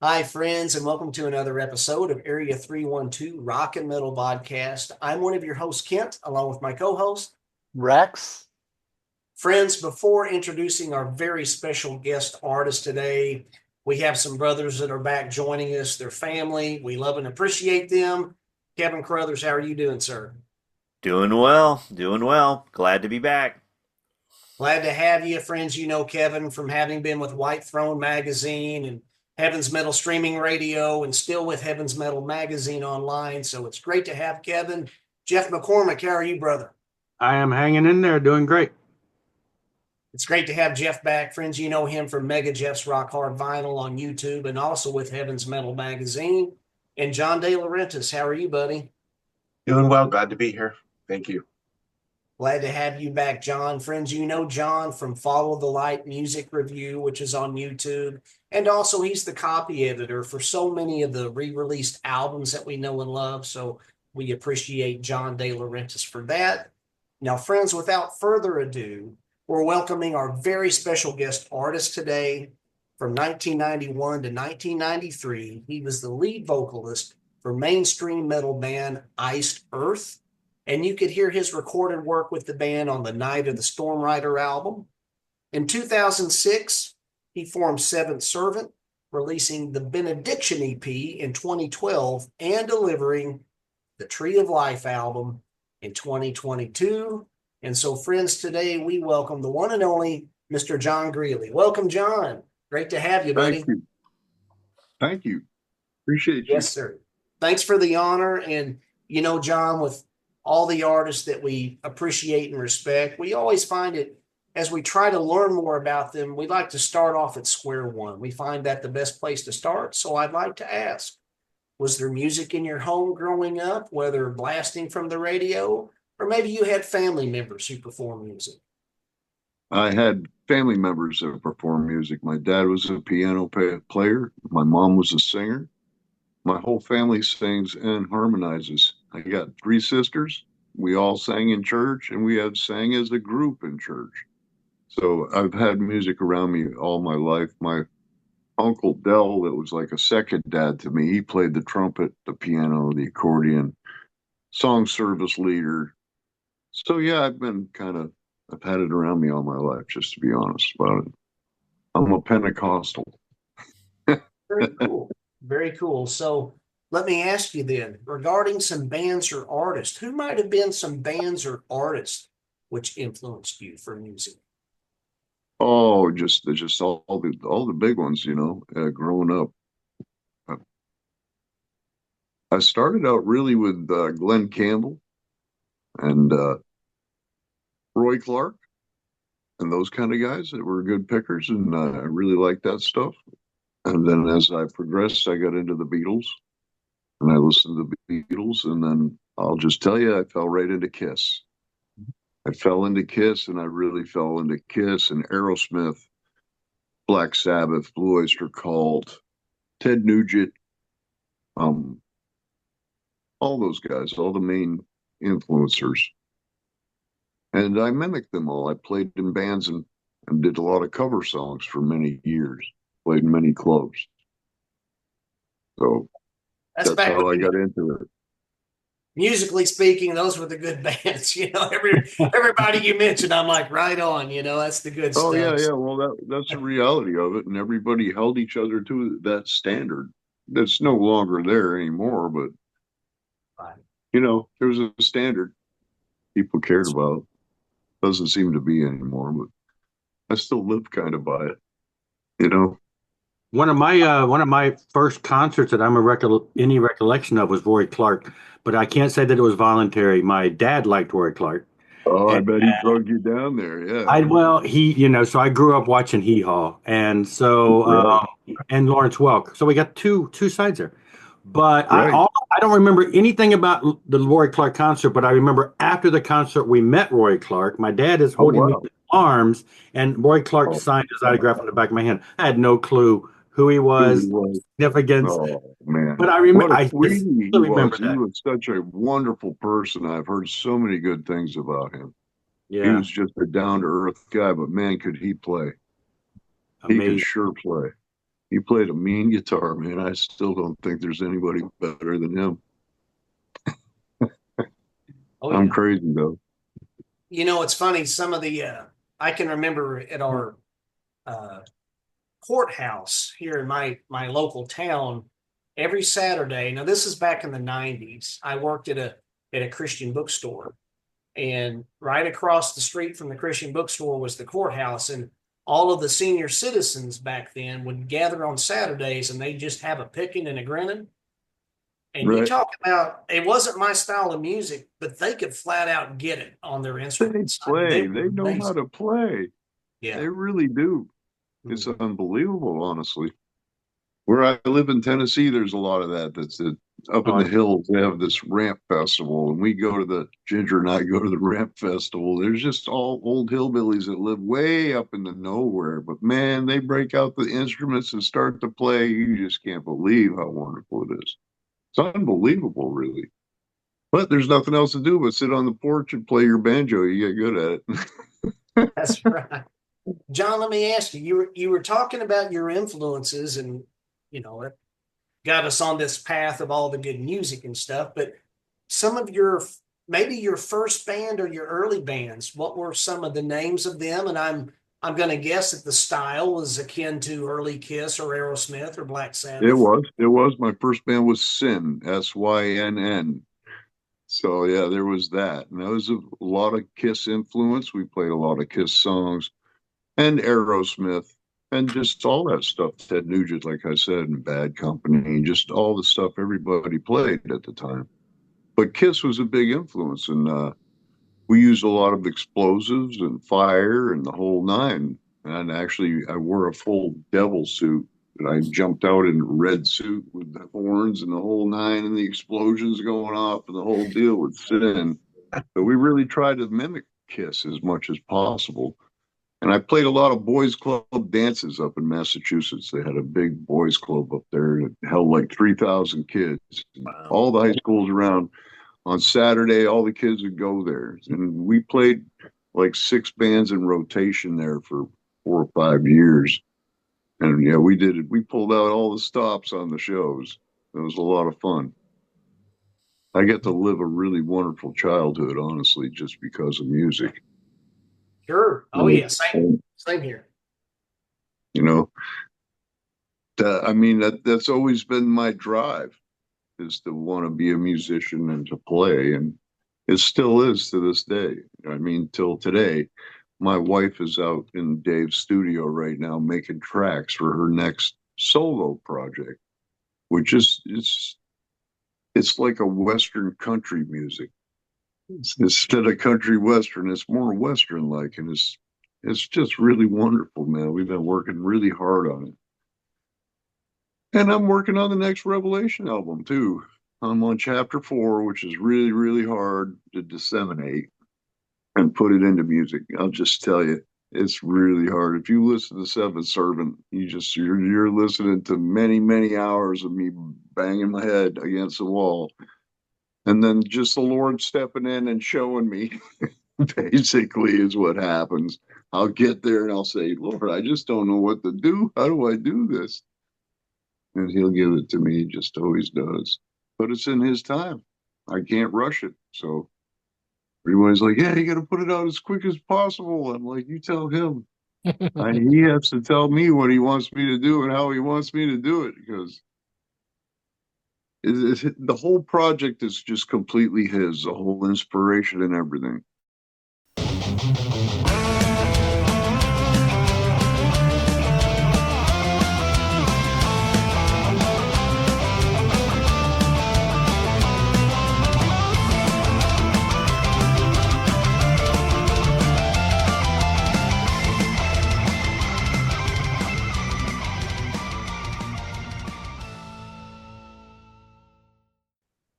Hi, friends, and welcome to another episode of Area 312 Rock and Metal Podcast. I'm one of your hosts, Kent, along with my co-host, Rex. Friends, before introducing our very special guest artist today, we have some brothers that are back joining us, their family. We love and appreciate them. Keven Crothers, how are you doing, sir? Doing well, doing well. Glad to be back. Glad to have you, friends. You know Keven from having been with White Throne Magazine and Heaven's Metal Streaming Radio and still with Heaven's Metal Magazine online. So it's great to have Keven. Jeff McCormack, how are you, brother? I am hanging in there, doing great. It's great to have Jeff back. Friends, you know him from MegaJeff's Rock Hard Vinyl on YouTube and also with Heaven's Metal Magazine. And John DeLaurentis, how are you, buddy? Doing well. Glad to be here. Thank you. Glad to have you back, John. Friends, you know John from Follow the Light Music Review, which is on YouTube. And also he's the copy editor for so many of the re-released albums that we know and love. So we appreciate John DeLaurentis for that. Now, friends, without further ado, we're welcoming our very special guest artist today. From 1991 to 1993, he was the lead vocalist for mainstream metal band Iced Earth. And you could hear his recorded work with the band on the Night of the Storm Rider album. In 2006, he formed Seventh Servant, releasing the Benediction EP in 2012 and delivering the Tree of Life album in 2022. And so, friends, today we welcome the one and only Mr. John Greely. Welcome, John. Great to have you, buddy. Thank you. Thank you. Appreciate you. Yes, sir. Thanks for the honor. And, you know, John, with all the artists that we appreciate and respect, we always find it, as we try to learn more about them, we like to start off at square one. We find that the best place to start. So I'd like to ask, was there music in your home growing up, whether blasting from the radio, or maybe you had family members who perform music? I had family members that performed music. My dad was a piano player. My mom was a singer. My whole family sings and harmonizes. I got three sisters. We all sang in church, and we had sang as a group in church. So I've had music around me all my life. My uncle Dell, that was like a second dad to me, he played the trumpet, the piano, the accordion, song service leader. So yeah, I've had it around me all my life, just to be honest about it. I'm a Pentecostal. Very cool. Very cool. So let me ask you then, regarding some bands or artists, who might have been some bands or artists which influenced you for music? Oh, just all the big ones, growing up. I started out really with Glenn Campbell and Roy Clark and those kind of guys that were good pickers, and I really liked that stuff. And then as I progressed, I got into the Beatles, and I listened to the Beatles, and then I'll just tell you, I fell right into Kiss. I fell into Kiss, and I really fell into Kiss and Aerosmith, Black Sabbath, Blue Oyster Cult, Ted Nugent, all those guys, all the main influencers. And I mimicked them all. I played in bands and did a lot of cover songs for many years, played in many clubs. So that's how I got into it. Musically speaking, those were the good bands. Everybody you mentioned, I'm like, right on. That's the good stuff. Oh yeah. Well, that's the reality of it, and everybody held each other to that standard. That's no longer there anymore. But there was a standard people cared about. Doesn't seem to be anymore, but I still live kind of by it. One of my first concerts that I'm any recollection of was Roy Clark, but I can't say that it was voluntary. My dad liked Roy Clark. Oh, I bet he drug you down there. Yeah. So I grew up watching Hee Haw, and so Right. And Lawrence Welk. So we got two sides there. But Right. I don't remember anything about the Roy Clark concert, but I remember after the concert we met Roy Clark. My dad is holding me in his arms, and Roy Clark signed his autograph on the back of my hand. I had no clue who he was, significance. Oh man! But I remember. I still remember that. He was such a wonderful person. I've heard so many good things about him. Yeah, he was just a down to earth guy, but man, could he play! Amazing. He could sure play. He played a mean guitar, man. I still don't think there's anybody better than him. Oh, I'm yeah. crazy though. You know, it's funny. Some of the I can remember at our courthouse here in my local town every Saturday. Now, this is back in the '90s. I worked at a Christian bookstore, and right across the street from the Christian bookstore was the courthouse, and all of the senior citizens back then would gather on Saturdays, and they just have a picking and a grinning. And you Right. talk about, it wasn't my style of music, but they could flat out get it on their They instruments. play. Were They know how amazing. to play. Yeah. They really do. It's Mhm. unbelievable, honestly. Where I live in Tennessee, there's a lot of that. That's it. Up in Oh, the hills, they have this ramp festival, and we go to the Ginger and I go to the ramp festival. There's just all old hillbillies that live way up in the nowhere, but man, they break out the instruments and start to play. You just can't believe how wonderful it is. It's unbelievable, really. But there's nothing else to do but sit on the porch and play your banjo. You get good at it. That's right. John, let me ask you, you were talking about your influences, and you know, it got us on this path of all the good music and stuff, but some of your, maybe your first band or your early bands, what were some of the names of them? And I'm going to guess that the style was akin to early Kiss or Aerosmith or Black It Sabbath. was. It was. My first band was Sin, Syn. So yeah, there was that. And there was a lot of Kiss influence. We played a lot of Kiss songs and Aerosmith and just all that stuff. Ted Nugent, like I said, and Bad Company, and just all the stuff everybody played at the time. But Kiss was a big influence, and we used a lot of explosives and fire and the whole nine. And actually, I wore a full devil suit. And I jumped out in a red suit with the horns and the whole nine and the explosions going off and the whole deal would sit in. But we really tried to mimic Kiss as much as possible. And I played a lot of boys' club dances up in Massachusetts. They had a big boys' club up there that held like 3,000 kids. Wow. All the high schools around. On Saturday, all the kids would go there. And we played like 6 bands in rotation there for 4 or 5 years. And yeah, we did it. We pulled out all the stops on the shows. It was a lot of fun. I get to live a really wonderful childhood, honestly, just because of music. Sure. Oh yeah, same here. You know, I mean, that's always been my drive, is to want to be a musician and to play. And it still is to this day. I mean, till today. My wife is out in Dave's studio right now making tracks for her next solo project, which is it's like a Western country music. Instead of country Western, it's more Western like, and it's just really wonderful, man. We've been working really hard on it. And I'm working on the next Revelation album too. I'm on chapter 4, which is really, really hard to disseminate and put it into music. I'll just tell you, it's really hard. If you listen to Seventh Servant, you're listening to many, many hours of me banging my head against the wall. And then just the Lord stepping in and showing me basically is what happens. I'll get there and I'll say, Lord, I just don't know what to do. How do I do this? And he'll give it to me. He just always does. But it's in his time. I can't rush it. So everybody's like, yeah, you got to put it out as quick as possible. I'm like, you tell him. He has to tell me what he wants me to do and how he wants me to do it, because the whole project is just completely his, the whole inspiration and everything.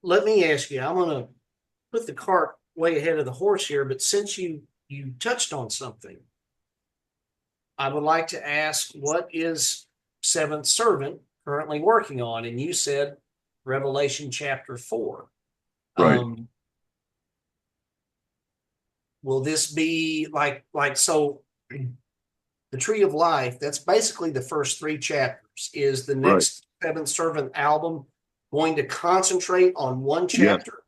Let me ask you, I'm going to put the cart way ahead of the horse here, but since you touched on something, I would like to ask, what is Seventh Servant currently working on? And you said Revelation chapter 4. Right. Will this be like so the Tree of Life, that's basically the first 3 chapters. Is the next Seventh Servant album going to concentrate on one chapter?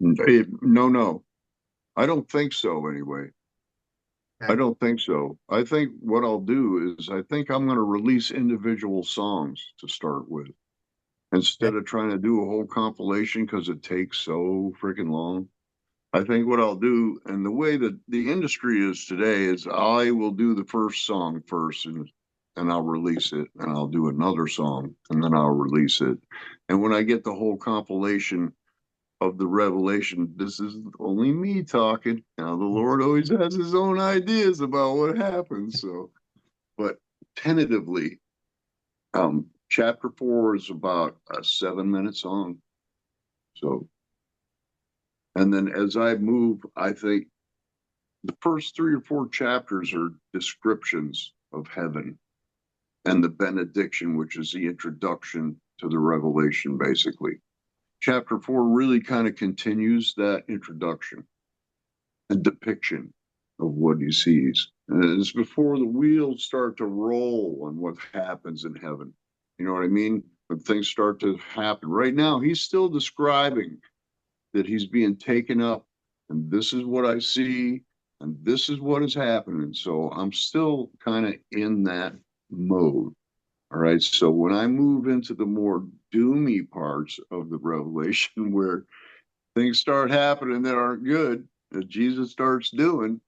Yes. No. I don't think so anyway. Okay. I don't think so. I think what I'll do is I think I'm going to release individual songs to start with instead of trying to do a whole compilation because it takes so freaking long. I think what I'll do, and the way that the industry is today, is I will do the first song first and I'll release it, and I'll do another song and then I'll release it. And when I get the whole compilation of the revelation, this is only me talking. Now the Lord always has his own ideas about what happens. So, but tentatively, chapter 4 is about a 7-minute song. So, and then as I move, I think the first 3 or 4 chapters are descriptions of heaven and the benediction, which is the introduction to the revelation, basically. Chapter 4 really kind of continues that introduction and depiction of what he sees. And it's before the wheels start to roll on what happens in heaven. You know what I mean? When things start to happen. Right now, he's still describing that he's being taken up, and this is what I see, and this is what is happening. So I'm still kind of in that mode. All right. So when I move into the more doomy parts of the revelation where things start happening that aren't good, that Jesus starts doing,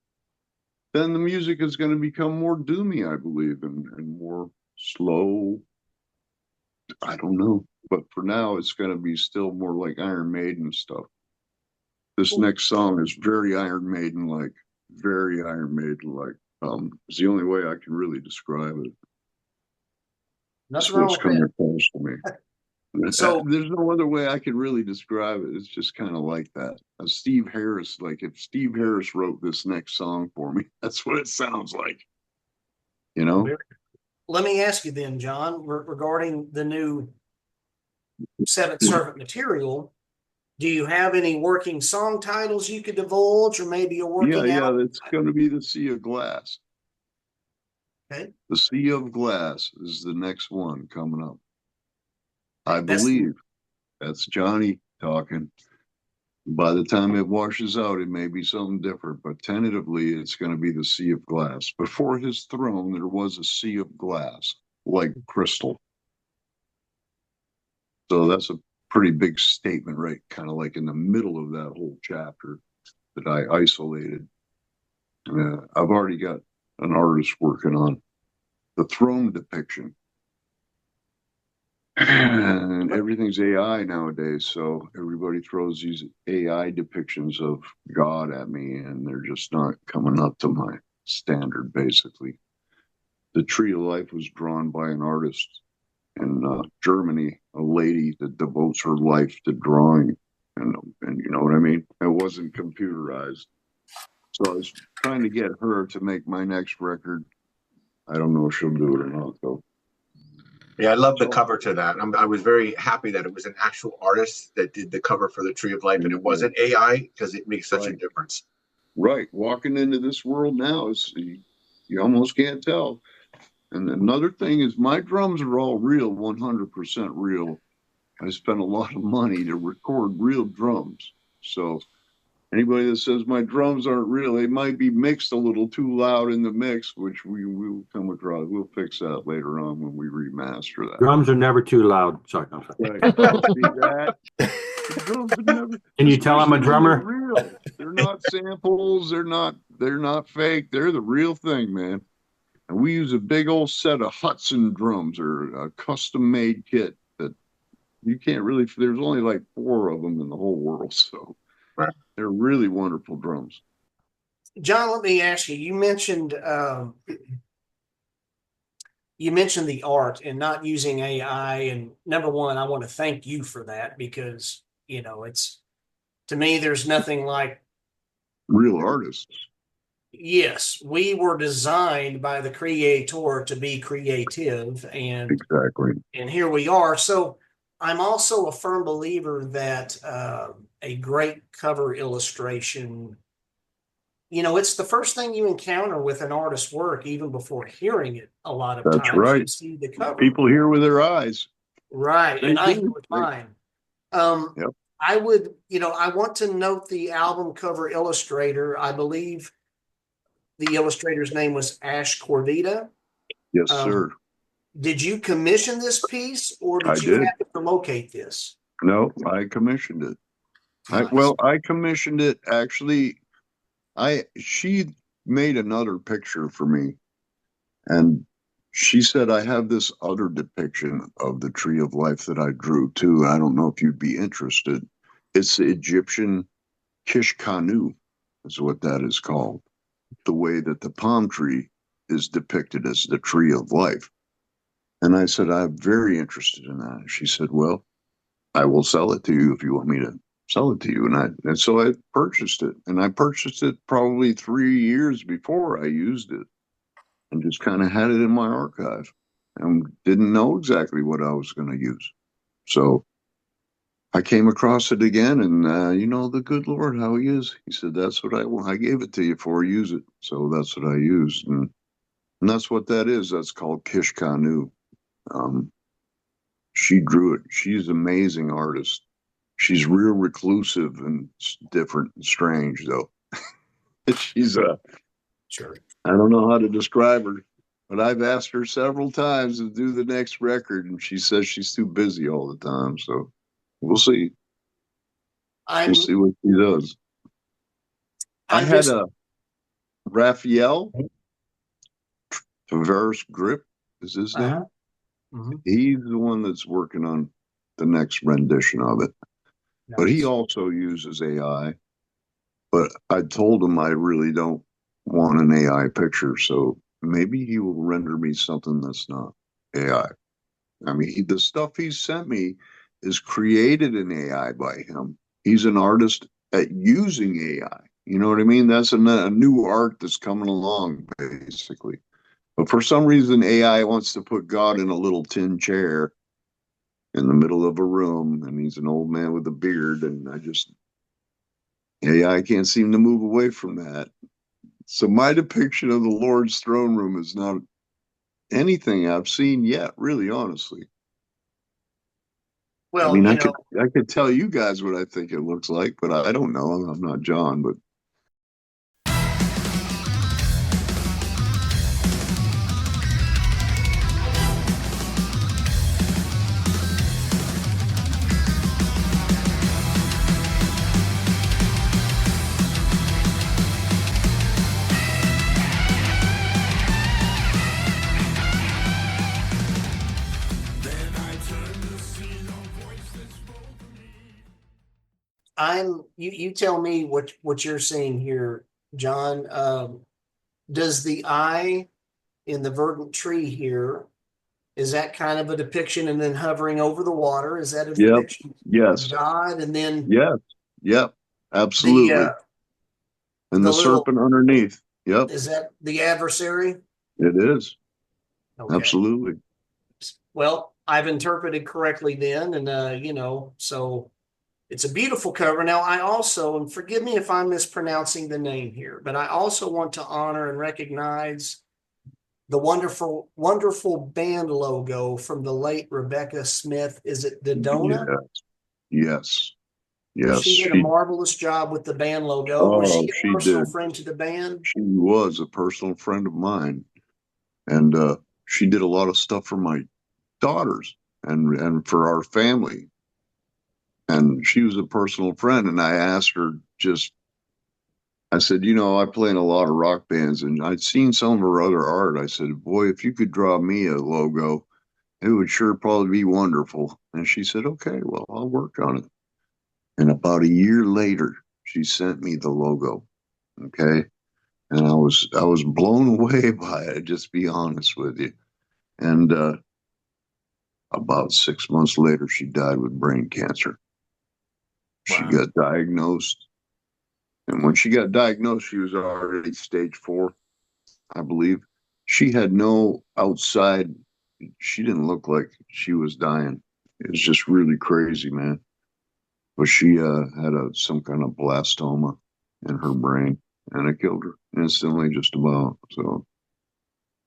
then the music is going to become more doomy, I believe, and more slow. I don't know. But for now, it's going to be still more like Iron Maiden stuff. This next song is very Iron Maiden-like, very Iron Maiden-like. It's the only way I can really describe it. That's what's coming across to me. So there's no other way I can really describe it. It's just kind of like that. Steve Harris, like if Steve Harris wrote this next song for me, that's what it sounds like. You know? Let me ask you then, John, regarding the new Seventh Servant material. Do you have any working song titles you could divulge, or maybe a working album? Yeah, it's going to be The Sea of Glass. Okay. The Sea of Glass is the next one coming up. I believe that's Johnny talking. By the time it washes out, it may be something different, but tentatively, it's going to be The Sea of Glass. Before his throne, there was a sea of glass, like crystal. So that's a pretty big statement, right? Kind of like in the middle of that whole chapter that I isolated. I've already got an artist working on the throne depiction. And everything's AI nowadays, so everybody throws these AI depictions of God at me, and they're just not coming up to my standard, basically. The Tree of Life was drawn by an artist in Germany, a lady that devotes her life to drawing, and you know what I mean? It wasn't computerized. So I was trying to get her to make my next record. I don't know if she'll do it or not, though. Yeah, I love the cover to that. I was very happy that it was an actual artist that did the cover for the Tree of Life, and it wasn't AI, because it makes such a difference. Right. Walking into this world now, you almost can't tell. And another thing is my drums are all real, 100% real. I spent a lot of money to record real drums. So anybody that says my drums aren't real, they might be mixed a little too loud in the mix, which we will come across. We'll fix that later on when we remaster that. Drums are never too loud. Sorry. Right. See that? Drums are never. Can you tell I'm a drummer? They're real. They're not samples. They're not fake. They're the real thing, man. And we use a big old set of Hudson drums, or a custom-made kit that you can't really. There's only like 4 of them in the whole world, so. Right. They're really wonderful drums. John, let me ask you, you mentioned the art and not using AI. And number one, I want to thank you for that, because, you know, it's, to me, there's nothing like real artists. Yes, we were designed by the creator to be creative, and exactly. And here we are. So I'm also a firm believer that a great cover illustration it's the first thing you encounter with an artist's work, even before hearing it. A lot of That's times right. you see the cover. People hear with their eyes. Right. They And I do. hear with mine. Yep. I would, I want to note the album cover illustrator. I believe the illustrator's name was Ash Corvita. Yes, sir. Did you commission this piece, or I did you did. have to locate this? No, I commissioned it. Nice. I commissioned it actually. She made another picture for me, and she said, I have this other depiction of the tree of life that I drew too. I don't know if you'd be interested. It's the Egyptian Kishkanu is what that is called. The way that the palm tree is depicted as the tree of life. And I said, I'm very interested in that. She said, well, I will sell it to you if you want me to sell it to you. And so I purchased it, and I purchased it probably 3 years before I used it, and just kind of had it in my archive and didn't know exactly what I was going to use. So I came across it again, and the good Lord, how he is. He said, that's what I want. I gave it to you for, use it. So that's what I used. And that's what that is. That's called Kishkanu. She drew it. She's an amazing artist. She's real reclusive and different and strange, though. She's Sure. I don't know how to describe her, but I've asked her several times to do the next record, and she says she's too busy all the time. So we'll see. We'll see what she does. I had a Raphael Tavares Grip is his name. Mm-hmm. He's the one that's working on the next rendition of it. Nice. But he also uses AI. But I told him I really don't want an AI picture, so maybe he will render me something that's not AI. I mean, the stuff he sent me is created in AI by him. He's an artist at using AI. You know what I mean? That's a new art that's coming along, basically. But for some reason, AI wants to put God in a little tin chair in the middle of a room, and he's an old man with a beard, and AI can't seem to move away from that. So my depiction of the Lord's throne room is not anything I've seen yet, really, honestly. Well, I mean, I could tell you guys what I think it looks like, but I don't know. I'm not John, but you tell me what you're seeing here, John. Does the eye in the verdant tree here, is that kind of a depiction, and then hovering over the water? Is that a depiction of God? And then yep, absolutely. And the serpent underneath. Yep. Is that the adversary? It is. Okay. Absolutely. Well, I've interpreted correctly then, and so it's a beautiful cover. Now, I also, and forgive me if I'm mispronouncing the name here, but I also want to honor and recognize the wonderful, wonderful band logo from the late Rebecca Smith. Is it Dodona? Yes. She did a marvelous job with the band logo. Was she a personal friend to the band? She was a personal friend of mine. And she did a lot of stuff for my daughters and for our family. And she was a personal friend. And I asked her I said, I play in a lot of rock bands, and I'd seen some of her other art. I said, boy, if you could draw me a logo, it would sure probably be wonderful. And she said, okay, well, I'll work on it. And about a year later, she sent me the logo. Okay. And I was blown away by it, just be honest with you. And about 6 months later, she died with brain cancer. Wow. She got diagnosed. And when she got diagnosed, she was already stage 4, I believe. She had no outside. She didn't look like she was dying. It was just really crazy, man. But she had some kind of blastoma in her brain. and it killed her instantly, just about. So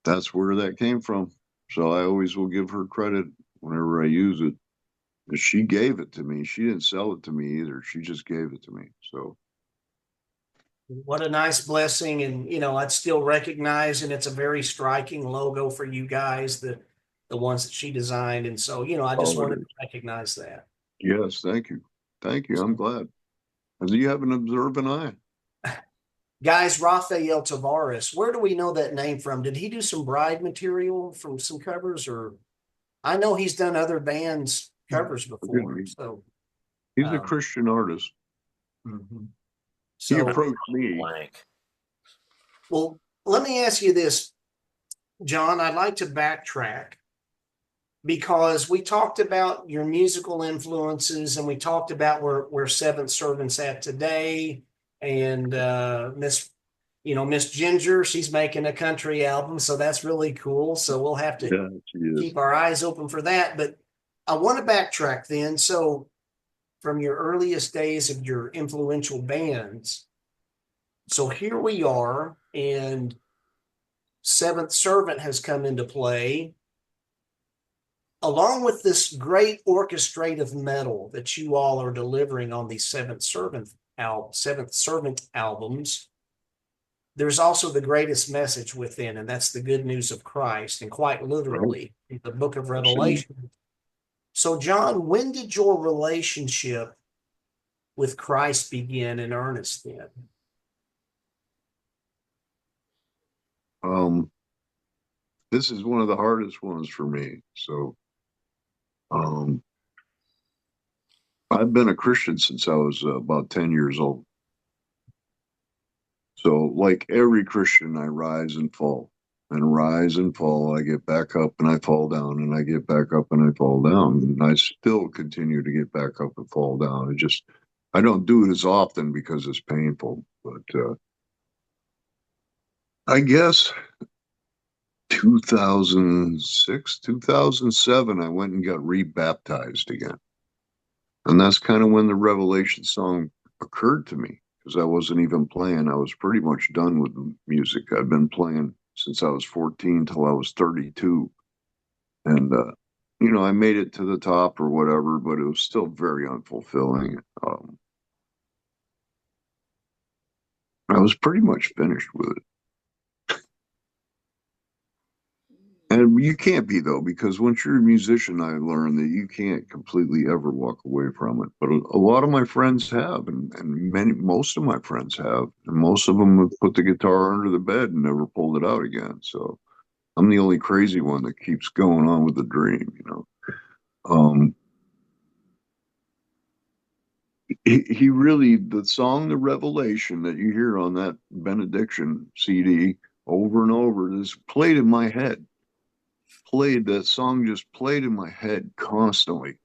that's where that came from. So I always will give her credit whenever I use it. She gave it to me. She didn't sell it to me either. She just gave it to me. So What a nice blessing. And, I'd still recognize, and it's a very striking logo for you guys, the ones that she designed. And so, I just wanted to recognize that. Yes, thank you. Thank you. I'm glad. And you have an observant eye. Guys, Rafael Tavares, where do we know that name from? Did he do some Bride material from some covers? Or I know he's done other bands' covers before. So he's a Christian artist. Mm-hmm. So, he approached me. Blank. Well, let me ask you this, John. I'd like to backtrack because we talked about your musical influences and we talked about where Seventh Servant's at today. And Miss Ginger, she's making a country album, so that's really cool. So we'll have to keep our eyes open for that. But I want to backtrack then. So from your earliest days of your influential bands, so here we are, and Seventh Servant has come into play, along with this great orchestrative metal that you all are delivering on these Seventh Servant albums. There's also the greatest message within, and that's the good news of Christ, and quite literally, the book of Revelation. So, John, when did your relationship with Christ begin in earnest then? This is one of the hardest ones for me. So, I've been a Christian since I was about 10 years old. So, like every Christian, I rise and fall and rise and fall. I get back up and I fall down, and I get back up and I fall down. And I still continue to get back up and fall down. I don't do it as often because it's painful. But I guess 2006, 2007, I went and got rebaptized again. And that's kind of when the Revelation song occurred to me, because I wasn't even playing. I was pretty much done with music. I'd been playing since I was 14 till I was 32. And, I made it to the top or whatever, but it was still very unfulfilling. I was pretty much finished with it. And you can't be, though, because once you're a musician, I learned that you can't completely ever walk away from it. But a lot of my friends have, and most of my friends have, and most of them have put the guitar under the bed and never pulled it out again. So I'm the only crazy one that keeps going on with the dream, He really, the song, The Revelation, that you hear on that Benediction CD over and over, is played in my head. That song just played in my head constantly.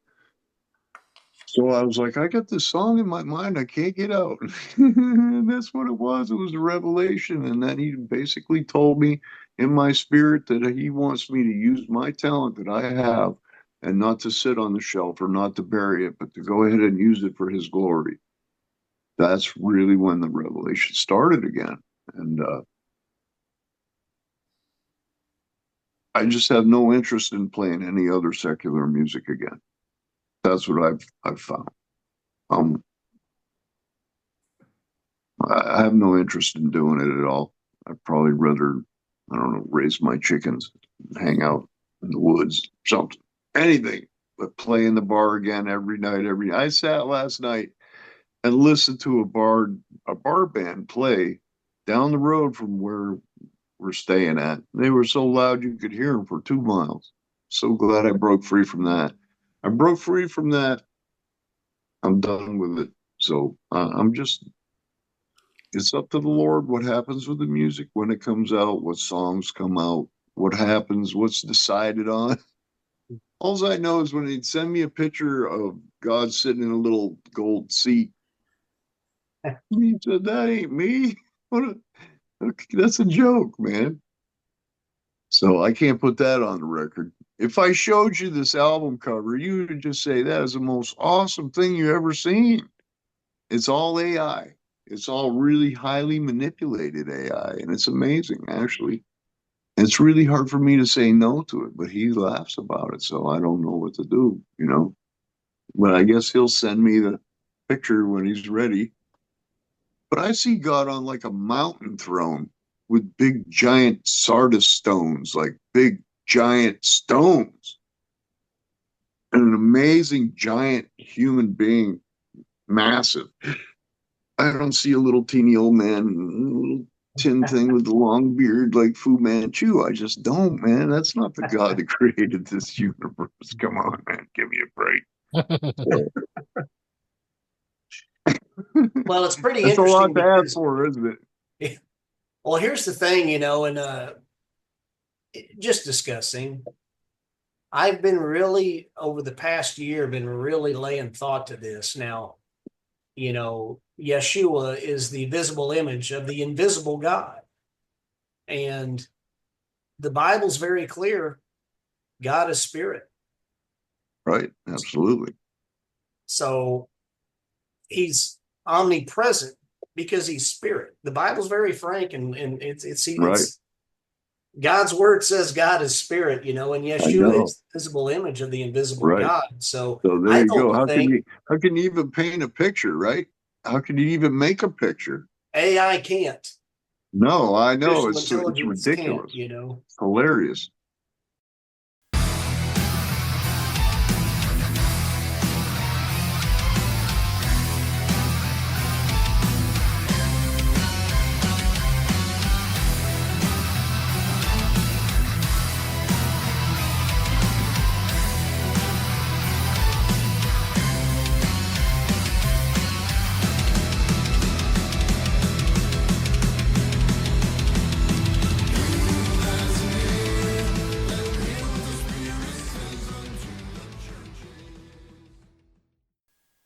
So I was like, I got this song in my mind I can't get out. And that's what it was. It was a revelation. And then he basically told me in my spirit that he wants me to use my talent that I have, and not to sit on the shelf or not to bury it, but to go ahead and use it for his glory. That's really when the revelation started again. And I just have no interest in playing any other secular music again. That's what I've found. I have no interest in doing it at all. I'd probably rather, I don't know, raise my chickens, hang out in the woods, something, anything, but play in the bar again every night. I sat last night and listened to a bar band play down the road from where we're staying at. They were so loud you could hear them for 2 miles. So glad I broke free from that. I'm done with it. So it's up to the Lord what happens with the music when it comes out, what songs come out, what happens, what's decided on. All I know is when he'd send me a picture of God sitting in a little gold seat, he said, that ain't me. That's a joke, man. So I can't put that on the record. If I showed you this album cover, you would just say that is the most awesome thing you ever seen. It's all AI. It's all really highly manipulated AI, and it's amazing, actually. It's really hard for me to say no to it, but he laughs about it, so I don't know what to do, you know. But I guess he'll send me the picture when he's ready. But I see God on like a mountain throne with big giant sardis stones, like big giant stones. And an amazing giant human being, massive. I don't see a little teeny old man, a little tin thing with the long beard like Fu Manchu. I just don't, man. That's not the God that created this universe. Come on, man. Give me a break. Well, it's pretty That's interesting. a lot to ask for, isn't it? Well, here's the thing, you know, and just discussing. I've been really, over the past year, been really laying thought to this. Now, you know, Yeshua is the visible image of the invisible God. And the Bible's very clear. God is spirit. Right. Absolutely. So he's omnipresent because he's spirit. The Bible's very frank, and it's right. God's word says God is spirit, you know, and Yeshua is the visible image of the invisible right. God. So there you go. How can you even paint a picture, right? How can you even make a picture? AI can't. No, I know. It's ridiculous. You know, it's hilarious.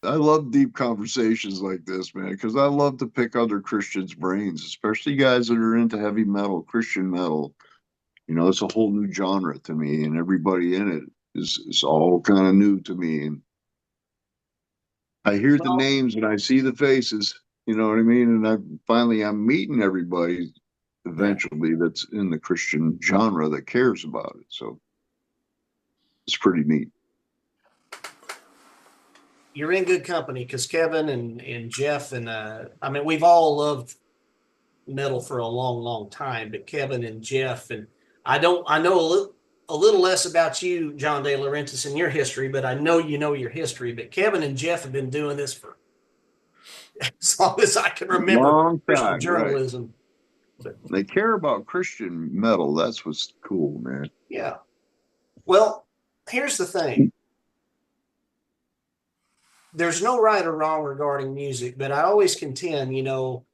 I love deep conversations like this, man, because I love to pick other Christians' brains, especially guys that are into heavy metal, Christian metal. You know, it's a whole new genre to me, and everybody in it is all kind of new to me. And I hear the names and I see the faces, you know what I mean? And I'm meeting everybody eventually that's in the Christian genre that cares about it. So it's pretty neat. You're in good company because Keven and Jeff and I mean, we've all loved metal for a long, long time, but Keven and Jeff, and I know a little less about you, John DeLaurentis, and your history, but I know you know your history. But Keven and Jeff have been doing this for as long as I can remember. Long time, Christian journalism. Right. They care about Christian metal. That's what's cool, man. Yeah. Well, here's the thing. There's no right or wrong regarding music, but I always contend, you know,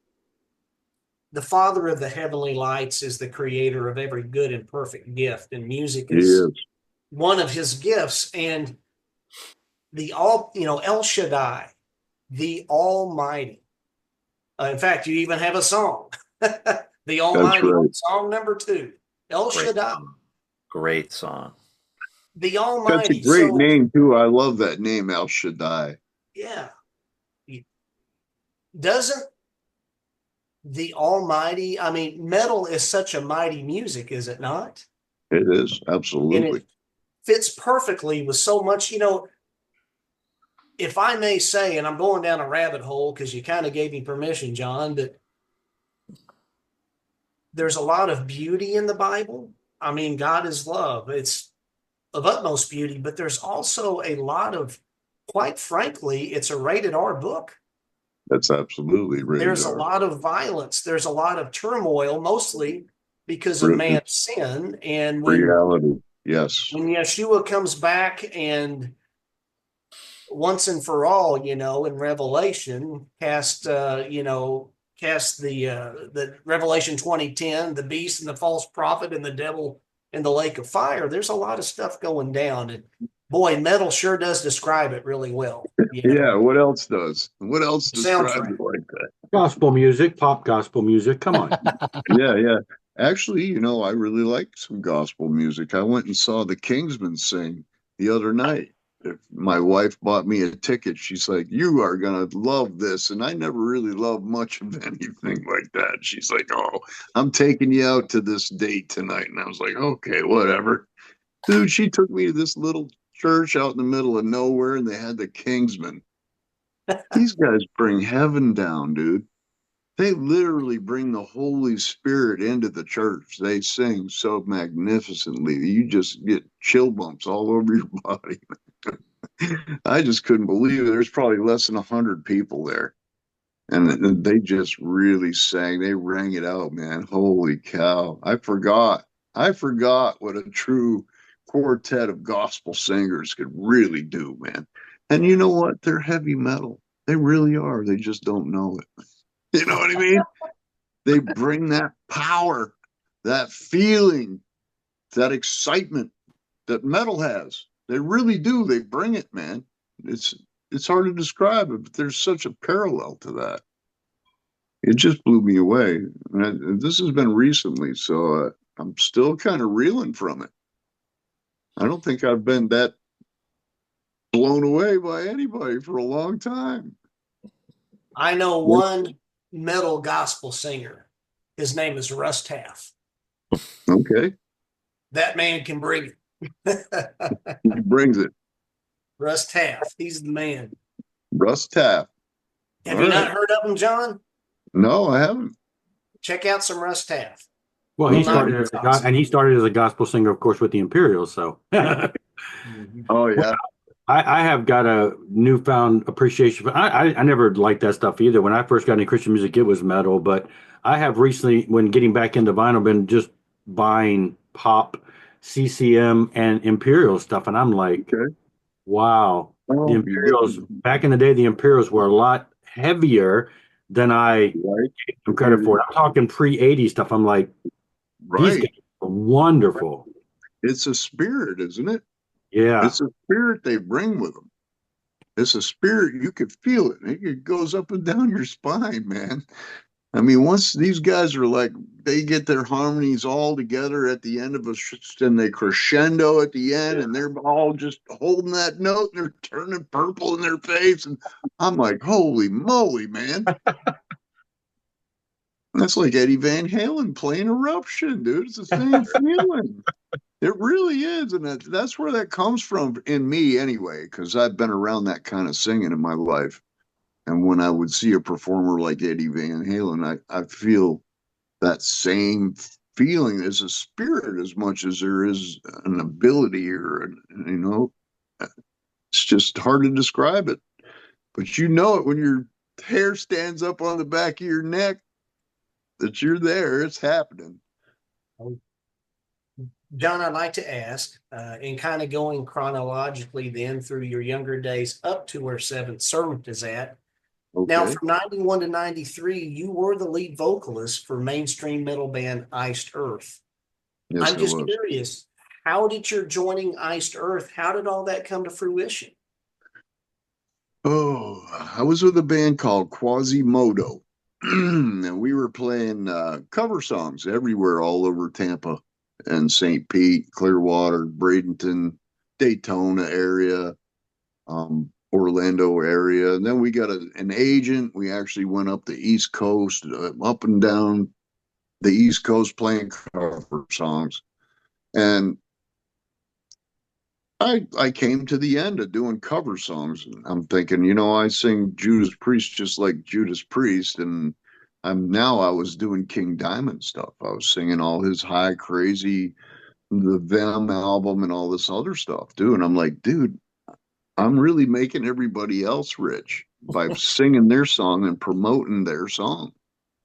the Father of the heavenly lights is the creator of every good and perfect gift, and music is one of his gifts. And El Shaddai, the Almighty. In fact, you even have a song, the Almighty, song number 2, El Shaddai. Great song. The Almighty. That's a great name too. I love that name, El Shaddai. Yeah. Doesn't the Almighty, I mean, metal is such a mighty music, is it not? It is, absolutely. And it fits perfectly with so much, you know, if I may say, and I'm going down a rabbit hole because you kind of gave me permission, John, but there's a lot of beauty in the Bible. I mean, God is love. It's of utmost beauty, but there's also a lot of, quite frankly, it's a rated R book. That's absolutely rated There's R. a lot of violence. There's a lot of turmoil, mostly because of man's sin. And reality, yes. When Yeshua comes back and once and for all, you know, in Revelation, cast the Revelation 20:10, the beast and the false prophet and the devil in the lake of fire. There's a lot of stuff going down, and boy, metal sure does describe it really well. Yeah, what else does? What else describes it like that? Gospel music, pop gospel music. Come on. Yeah. Actually, you know, I really like some gospel music. I went and saw the Kingsmen sing the other night. if my wife bought me a ticket, she's like, "You are gonna love this," and I never really loved much of anything like that. She's like, "Oh, I'm taking you out to this date tonight," and I was like, "Okay, whatever." Dude, she took me to this little church out in the middle of nowhere, and they had the Kingsmen. These guys bring heaven down, dude. They literally bring the Holy Spirit into the church. They sing so magnificently. You just get chill bumps all over your body. I just couldn't believe it. There's probably less than 100 people there. And they just really sang. They rang it out, man. Holy cow. I forgot. What a true quartet of gospel singers could really do, man. And you know what? They're heavy metal. They really are. They just don't know it. You know what I mean? They bring that power, that feeling, that excitement that metal has. They really do. They bring it, man. It's hard to describe it, but there's such a parallel to that. It just blew me away. And this has been recently, so I'm still kind of reeling from it. I don't think I've been that blown away by anybody for a long time. I know one metal gospel singer. His name is Russ Taff. Okay. That man can bring it. He brings it. Russ Taff. He's the man. Russ Taff. Have you not heard of him, John? No, I haven't. Check out some Russ Taff. Well, he started as a gospel singer, of course, with the Imperials. So, oh yeah, I have got a newfound appreciation for. I never liked that stuff either. When I first got into Christian music, it was metal, but I have recently, when getting back into vinyl, been just buying pop, CCM, and Imperial stuff, and I'm like, wow, the Imperials back in the day, the Imperials were a lot heavier than I gave them credit for. I'm talking pre-80 stuff. I'm like, these guys are wonderful. It's a spirit, isn't it? Yeah. It's a spirit they bring with them. It's a spirit, you could feel it. It goes up and down your spine, man. I mean, once these guys are like, they get their harmonies all together at the end of and they crescendo at the end, and they're all just holding that note, and they're turning purple in their face. And I'm like, holy moly, man. That's like Eddie Van Halen playing Eruption, dude. It's the same feeling. It really is. And that's where that comes from in me anyway, because I've been around that kind of singing in my life. And when I would see a performer like Eddie Van Halen, I feel that same feeling as a spirit as much as there is an ability or, you know, it's just hard to describe it. But you know it when your hair stands up on the back of your neck that you're there, it's happening. John, I'd like to ask, in kind of going chronologically then through your younger days up to where Seventh Servant is at. Okay. Now, from 91 to 93, you were the lead vocalist for mainstream metal band Iced Earth. Yes, I'm just curious, how did your joining Iced Earth, how did all that come to fruition? Oh, I was with a band called Quasimodo. And we were playing cover songs everywhere, all over Tampa and St. Pete, Clearwater, Bradenton, Daytona area, Orlando area. And then we got an agent. We actually went up the East Coast, up and down the East Coast playing cover songs. And I came to the end of doing cover songs. And I'm thinking, you know, I sing Judas Priest just like Judas Priest. And I was doing King Diamond stuff. I was singing all his High Crazy, the Venom album, and all this other stuff, too. And I'm like, dude, I'm really making everybody else rich by singing their song and promoting their song.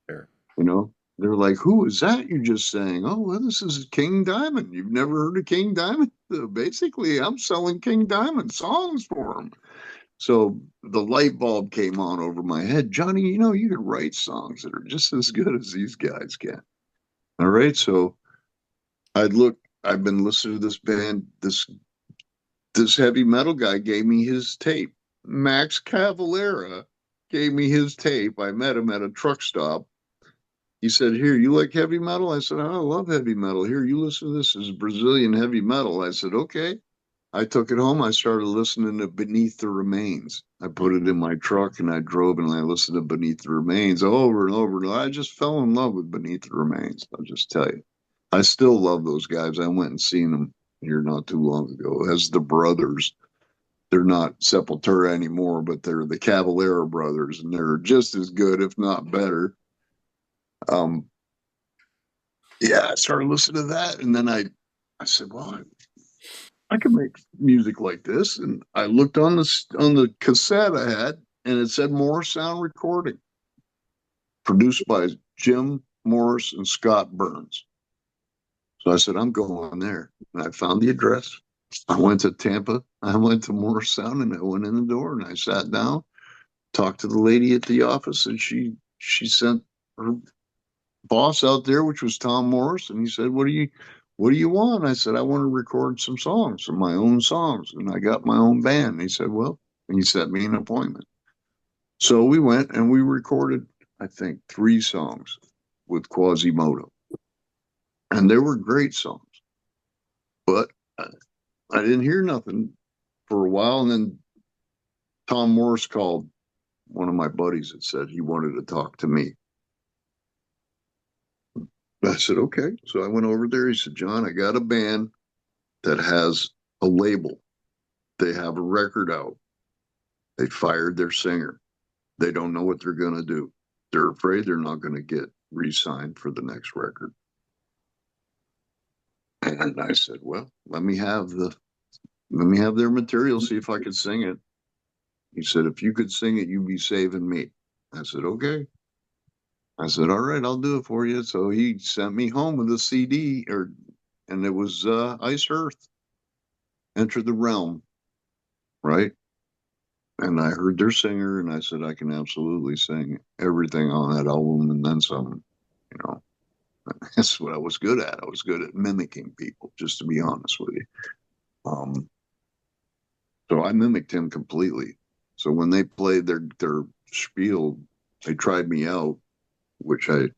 Sure. You know, they're like, who is that you just sang? Oh, well, this is King Diamond. You've never heard of King Diamond? Basically, I'm selling King Diamond songs for him. So the light bulb came on over my head. Johnny, you know, you can write songs that are just as good as these guys can. All right. So I've been listening to this band. This heavy metal guy gave me his tape. Max Cavalera gave me his tape. I met him at a truck stop. He said, here, you like heavy metal? I said, I love heavy metal. Here, you listen to this. This is Brazilian heavy metal. I said, okay. I took it home. I started listening to Beneath the Remains. I put it in my truck and I drove and I listened to Beneath the Remains over and over. And I just fell in love with Beneath the Remains. I'll just tell you. I still love those guys. I went and seen them here not too long ago as the Brothers. They're not Sepultura anymore, but they're the Cavalera Brothers, and they're just as good, if not better. Yeah, I started listening to that, and then I said, well, I can make music like this. And I looked on the cassette I had, and it said Morris Sound Recording, produced by Jim Morris and Scott Burns. So I said, I'm going there. And I found the address. I went to Tampa. I went to Morris Sound, and I went in the door, and I sat down, talked to the lady at the office, and she sent her boss out there, which was Tom Morris, and he said, what do you want? I said, I want to record some songs, some of my own songs, and I got my own band. And he said, well, and he set me an appointment. So we went and we recorded, I think, 3 songs with Quasimodo, and they were great songs, but I didn't hear nothing for a while. And then Tom Morris called one of my buddies and said he wanted to talk to me. I said, okay. So I went over there. He said, John, I got a band that has a label. They have a record out. They fired their singer. They don't know what they're going to do. They're afraid they're not going to get re-signed for the next record. And I said, well, let me have their material, see if I could sing it. He said, if you could sing it, you'd be saving me. I said, okay. I said, all right, I'll do it for you. So he sent me home with a CD, and it was Ice Earth, Enter the Realm, right? And I heard their singer, and I said, I can absolutely sing everything on that album and then some, you know. That's what I was good at. I was good at mimicking people, just to be honest with you. So I mimicked him completely. So when they played their spiel, they tried me out, which I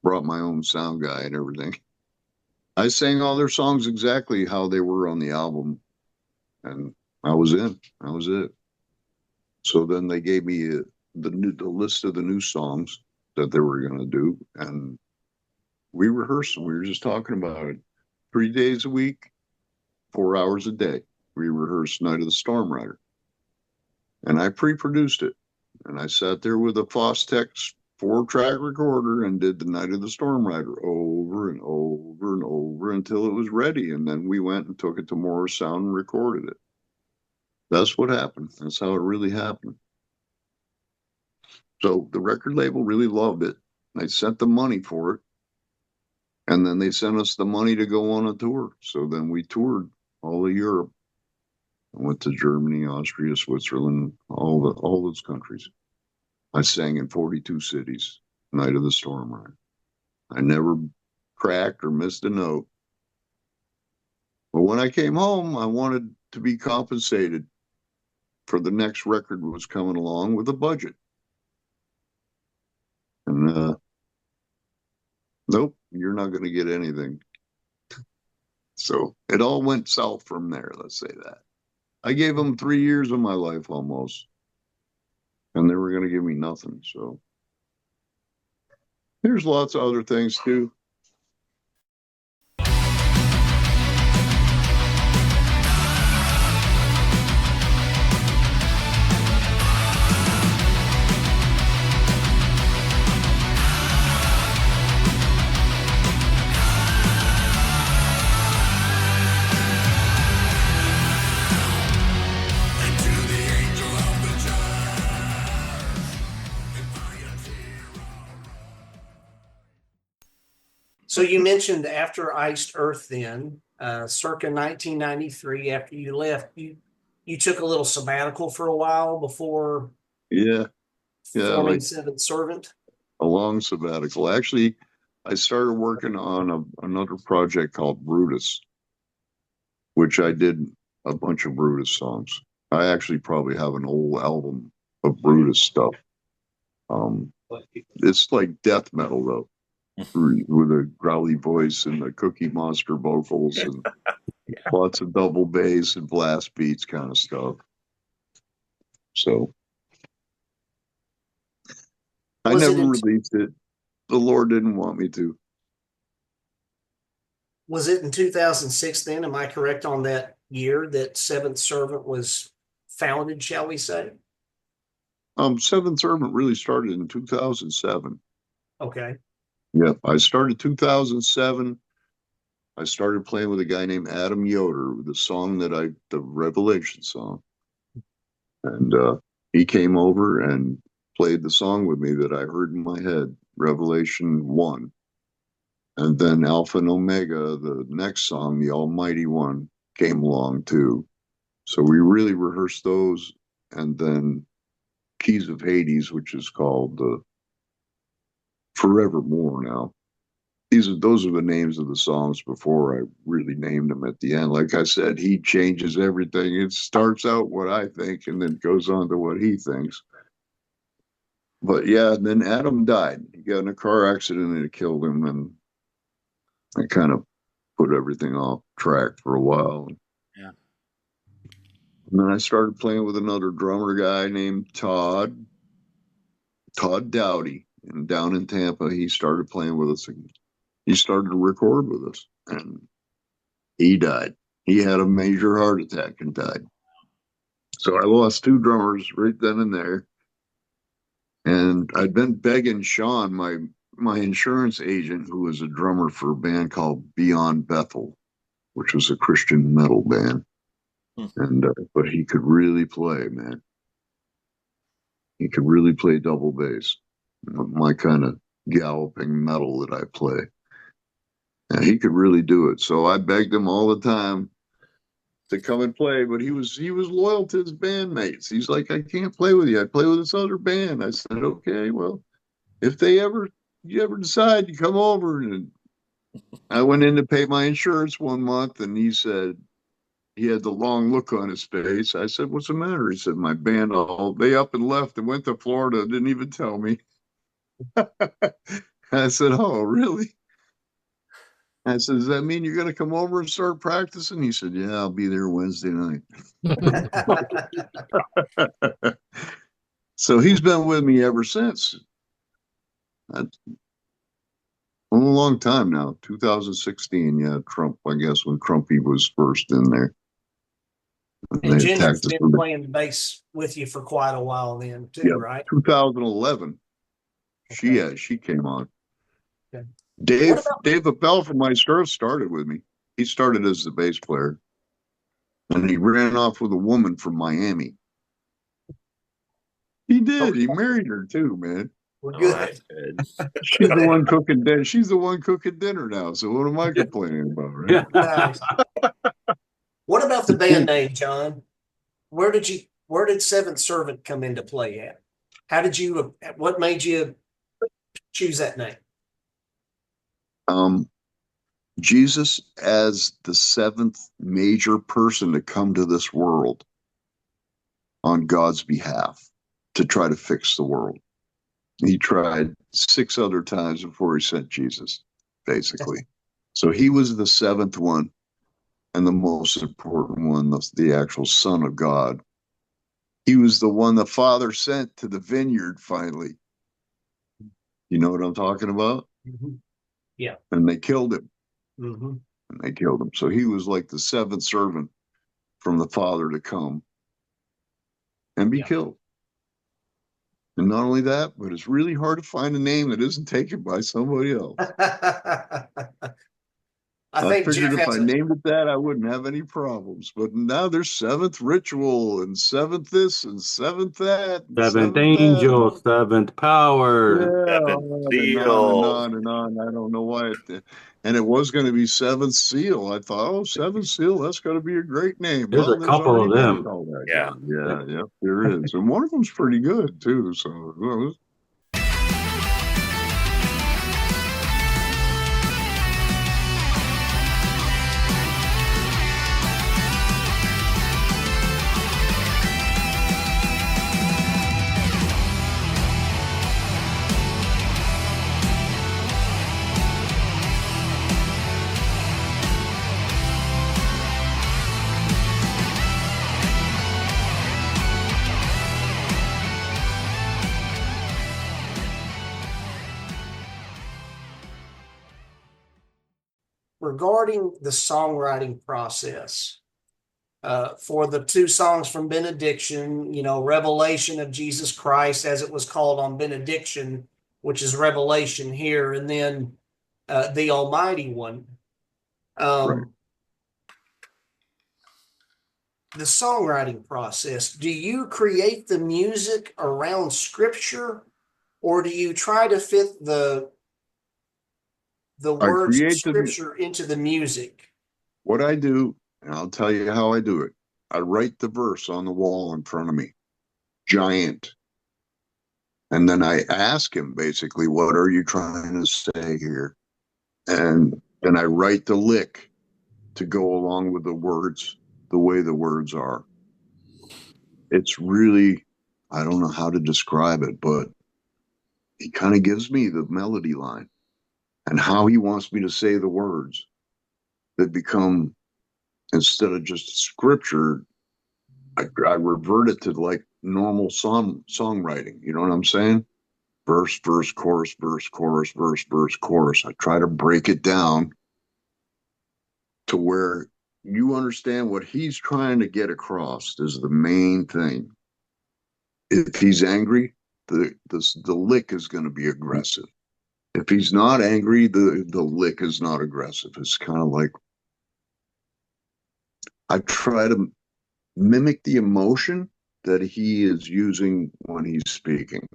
brought my own sound guy and everything. I sang all their songs exactly how they were on the album, and I was in. That was it. So then they gave me the list of the new songs that they were going to do, and we rehearsed. We were just talking about it. 3 days a week, 4 hours a day. We rehearsed Night of the Storm Rider, and I pre-produced it. And I sat there with a Fostex 4-track recorder and did the Night of the Storm Rider over and over and over until it was ready. And then we went and took it to Morris Sound and recorded it. That's what happened. That's how it really happened. So the record label really loved it. They sent the money for it. And then they sent us the money to go on a tour. So then we toured all of Europe. I went to Germany, Austria, Switzerland, all those countries. I sang in 42 cities, Night of the Storm Rider. I never cracked or missed a note. But when I came home, I wanted to be compensated for the next record was coming along with a budget. And nope, you're not going to get anything. So it all went south from there, let's say that. I gave them 3 years of my life almost, and they were going to give me nothing. So there's lots of other things too. So you mentioned after Iced Earth, then circa 1993, after you left, you took a little sabbatical for a while before forming like Seventh Servant. a long sabbatical. Actually, I started working on another project called Brutus, which I did a bunch of Brutus songs. I actually probably have an old album of Brutus stuff. It's like death metal though, with a growly voice and the Cookie Monster vocals, and lots of double bass and blast beats kind of stuff. So I Was it never in- released it. The Lord didn't want me to. Was it in 2006 then? Am I correct on that year that Seventh Servant was founded, shall we say? Seventh Servant really started in 2007. Okay. Yep, I started 2007. I started playing with a guy named Adam Yoder, the song the Revelation song. And he came over and played the song with me that I heard in my head, Revelation 1. And then Alpha and Omega, the next song, the Almighty One, came along too. So we really rehearsed those. And then Keys of Hades, which is called Forevermore now. Those are the names of the songs before I really named them at the end. Like I said, he changes everything. It starts out what I think and then goes on to what he thinks. But yeah, then Adam died. He got in a car accident and it killed him, and I kind of put everything off track for a while. Yeah. And then I started playing with another drummer guy named Todd Dowdy, and down in Tampa, he started playing with us. He started to record with us, and he died. He had a major heart attack and died. So I lost 2 drummers right then and there. And I'd been begging Sean, my insurance agent, who was a drummer for a band called Beyond Bethel, which was a Christian metal band. And but he could really play, man. He could really play double bass, my kind of galloping metal that I play. And he could really do it. So I begged him all the time to come and play, but he was loyal to his bandmates. He's like, I can't play with you. I play with this other band. I said, okay, well, if you ever decide to come over. And I went in to pay my insurance one month, and he said, he had the long look on his face. I said, what's the matter? He said, my band they up and left and went to Florida, didn't even tell me. I said, oh, really? I said, does that mean you're going to come over and start practicing? He said, yeah, I'll be there Wednesday night. So he's been with me ever since. That's a long time now, 2016. Yeah, Trump, I guess, when Trumpy was first in there. And Ginger's been playing bass with you for quite a while then, too, right? 2011. Okay. She came on. Okay. Dave Appel from my start started with me. He started as the bass player, and he ran off with a woman from Miami. He did. He married her too, man. We're good. That's good. She's the one cooking dinner. She's the one cooking dinner now. So what am I complaining about, right? Nice. What about the band name, John? Where did Seventh Servant come into play at? What made you choose that name? Jesus as the 7th major person to come to this world on God's behalf to try to fix the world. He tried 6 other times before he sent Jesus, basically. So he was the 7th one and the most important one, the actual Son of God. He was the one the Father sent to the vineyard finally. You know what I'm talking about? Mm-hmm. Yeah. And they killed him. Mm-hmm. And they killed him. So he was like the 7th servant from the Father to come and be killed. And not only that, but it's really hard to find a name that isn't taken by somebody else. I figured if I named it that, I wouldn't have any problems. But now there's 7th ritual and 7th this and 7th that. 7th angel, 7th power. Yeah, 7th seal. on and on. I don't know why and it was going to be 7th seal. I thought, 7th seal, that's going to be a great name. There's a couple of them. Yeah, there is. And one of them's pretty good, too. So, regarding the songwriting process for the two songs from Benediction, you know, Revelation of Jesus Christ, as it was called on Benediction, which is Revelation here, and then the Almighty One. Right. The songwriting process, do you create the music around scripture, or do you try to fit the words of scripture into the music? What I do, and I'll tell you how I do it. I write the verse on the wall in front of me, giant. And then I ask him basically, what are you trying to say here? And then I write the lick to go along with the words, the way the words are. It's really, I don't know how to describe it, but he kind of gives me the melody line and how he wants me to say the words that become, instead of just scripture, I revert it to like normal songwriting. You know what I'm saying? Verse, verse, chorus, verse, chorus, verse, verse, chorus. I try to break it down to where you understand what he's trying to get across is the main thing. If he's angry, the lick is going to be aggressive. If he's not angry, the lick is not aggressive. It's kind of like I try to mimic the emotion that he is using when he's speaking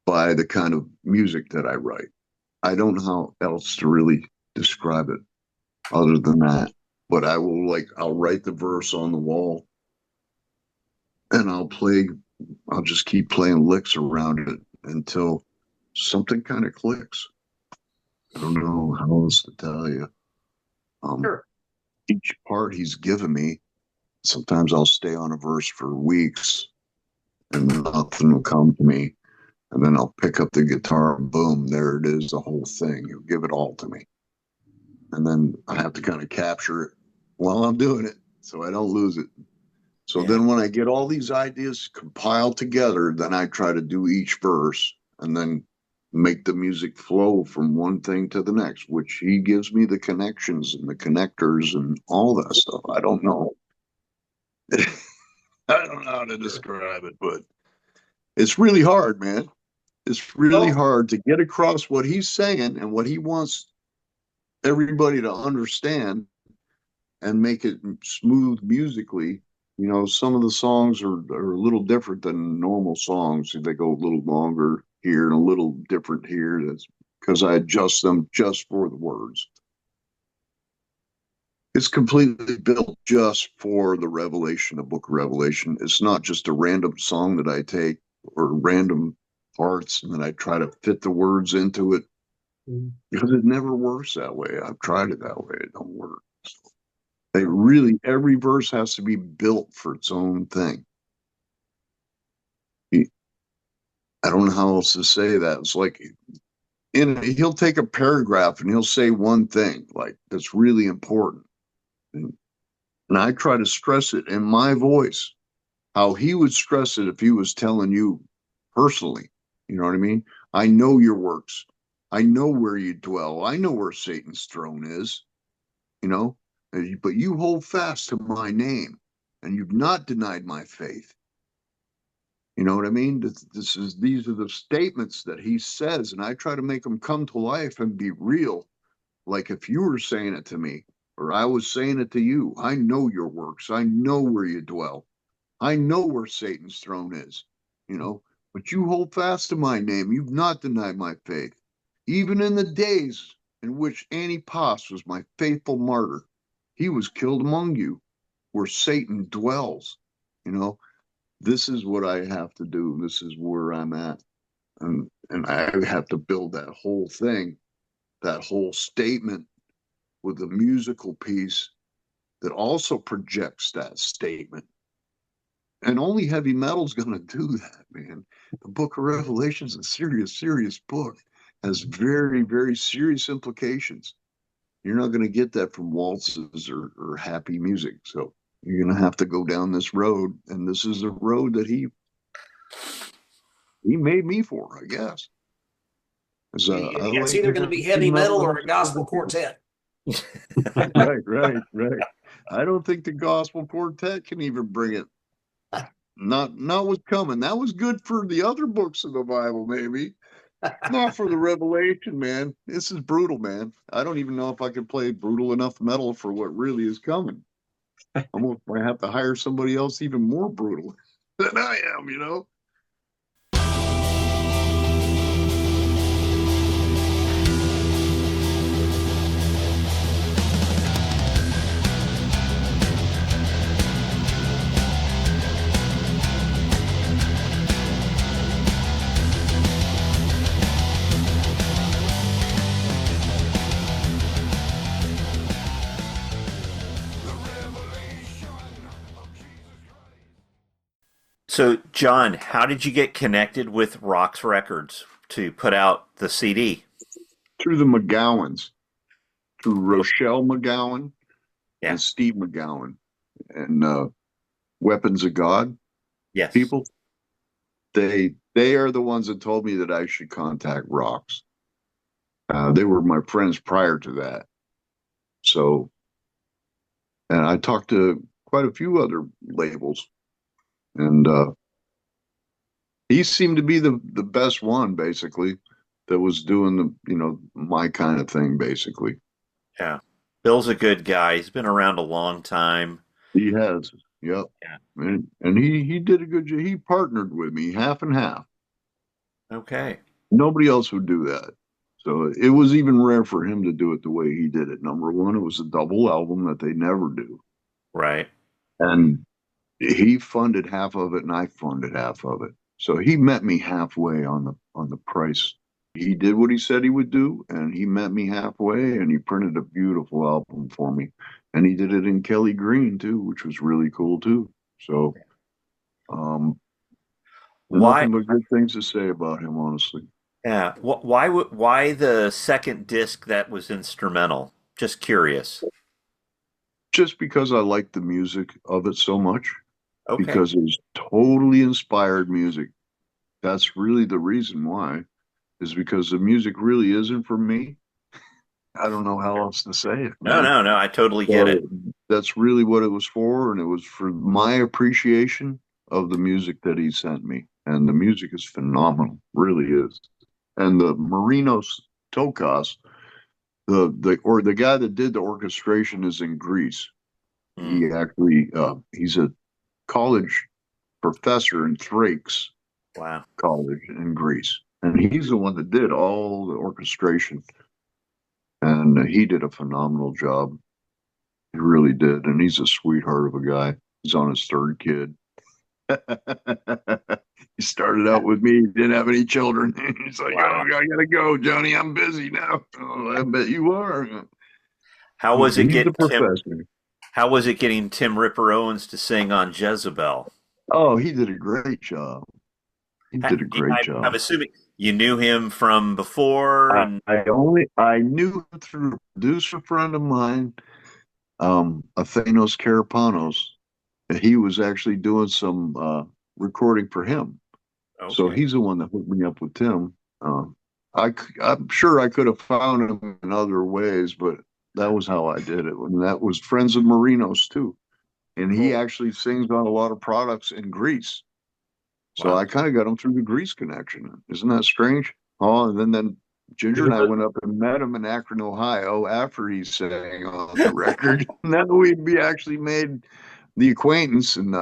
by the kind of music that I write. I don't know how else to really describe it other than that. But I'll write the verse on the wall and I'll just keep playing licks around it until something kind of clicks. I don't know how else to tell you. Sure. Each part he's given me, sometimes I'll stay on a verse for weeks and nothing will come to me. And then I'll pick up the guitar and boom, there it is, the whole thing. He'll give it all to me. And then I have to kind of capture it while I'm doing it so I don't lose it. So then when I get all these ideas compiled together, then I try to do each verse and then make the music flow from one thing to the next, which he gives me the connections and the connectors and all that stuff. I don't know. I don't know how to describe it, but it's really hard, man. It's really hard to get across what he's saying and what he wants everybody to understand and make it smooth musically. You know, some of the songs are a little different than normal songs. They go a little longer here and a little different here. That's because I adjust them just for the words. It's completely built just for the Revelation, the book of Revelation. It's not just a random song that I take or random parts and then I try to fit the words into it, because it never works that way. I've tried it that way. It don't work. So every verse has to be built for its own thing. I don't know how else to say that. It's like he'll take a paragraph and he'll say one thing like that's really important. And I try to stress it in my voice, how he would stress it if he was telling you personally. You know what I mean? I know your works. I know where you dwell. I know where Satan's throne is, you know, but you hold fast to my name and you've not denied my faith. You know what I mean? These are the statements that he says, and I try to make them come to life and be real. Like if you were saying it to me or I was saying it to you, I know your works. I know where you dwell. I know where Satan's throne is, you know, but you hold fast to my name. You've not denied my faith. Even in the days in which Antipas was my faithful martyr, he was killed among you where Satan dwells. You know, this is what I have to do. This is where I'm at. And I have to build that whole thing, that whole statement with a musical piece that also projects that statement. And only heavy metal's going to do that, man. The book of Revelation is a serious, serious book. Has very, very serious implications. You're not going to get that from waltzes or happy music. So you're going to have to go down this road. And this is a road that he made me for, I guess. It's either going to be heavy metal or a gospel quartet. Right. I don't think the gospel quartet can even bring it. Not what's coming. That was good for the other books of the Bible, maybe. Not for the Revelation, man. This is brutal, man. I don't even know if I could play brutal enough metal for what really is coming. I'm going to have to hire somebody else even more brutal than I am, you know? So, John, how did you get connected with Rox Records to put out the CD? Through the McGowans, through Rochelle McGowan Yeah. and Steve McGowan and Weapons of God Yes. people. They are the ones that told me that I should contact Rox. They were my friends prior to that. So, and I talked to quite a few other labels, and he seemed to be the best one, basically, that was doing my kind of thing, basically. Yeah. Bill's a good guy. He's been around a long time. He has, yep. Yeah. And he did a good job. He partnered with me half and half. Okay. Nobody else would do that. So it was even rare for him to do it the way he did it. Number one, it was a double album that they never do. Right. And he funded half of it and I funded half of it. So he met me halfway on the price. He did what he said he would do, and he met me halfway, and he printed a beautiful album for me. And he did it in Kelly Green too, which was really cool too. So nothing but good things to say about him, honestly. Yeah. Why the second disc that was instrumental? Just curious. Just because I liked the music of it so much. Okay. Because it was totally inspired music. That's really the reason why, is because the music really isn't for me. I don't know how else to say it. Man. No. I totally get it. That's really what it was for, and it was for my appreciation of the music that he sent me. And the music is phenomenal, really is. And the Marinos Tokas, the guy that did the orchestration is in Greece. He actually he's a college professor in Thrakes College in Greece. And he's the one that did all the orchestration. And he did a phenomenal job. He really did. And he's a sweetheart of a guy. He's on his third kid. He started out with me. He didn't have any children. He's like, I gotta go, Johnny. I'm busy now. Oh, I bet you are. How was it getting Tim Ripper Owens to sing on Jezebel? Oh, he did a great job. I'm assuming you knew him from before. I knew him through a producer friend of mine, Athenos Karapanos. He was actually doing some recording for him. Okay. So he's the one that hooked me up with Tim. I'm sure I could have found him in other ways, but that was how I did it. And that was Friends of Marinos too. And he actually sings on a lot of products in Greece. So I kind of got him through the Greece connection. Isn't that strange? Oh, and then Ginger and I went up and met him in Akron, Ohio after he sang on the record. And then we actually made the acquaintance. And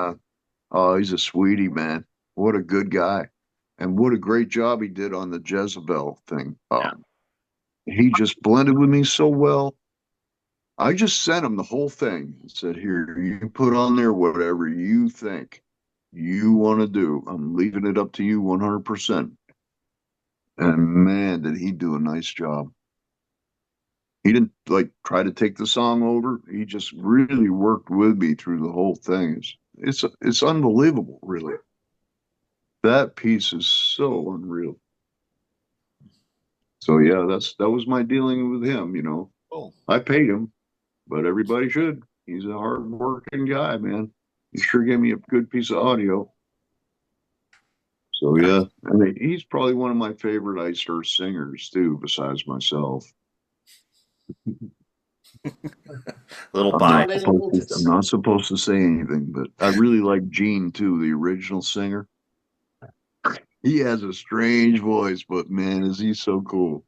he's a sweetie, man. What a good guy. And what a great job he did on the Jezebel thing. He just blended with me so well. I just sent him the whole thing and said, here, you put on there whatever you think you want to do. I'm leaving it up to you 100%. And man, did he do a nice job. He didn't try to take the song over. He just really worked with me through the whole thing. It's unbelievable, really. That piece is so unreal. So yeah, that was my dealing with him, Cool. I paid him, but everybody should. He's a hard-working guy, man. He sure gave me a good piece of audio. So yeah, he's probably one of my favorite Ice Earth singers too, besides myself. Little I'm bite. I'm not supposed to say anything, but I really like Gene too, the original singer. He has a strange voice, but man, is he so cool.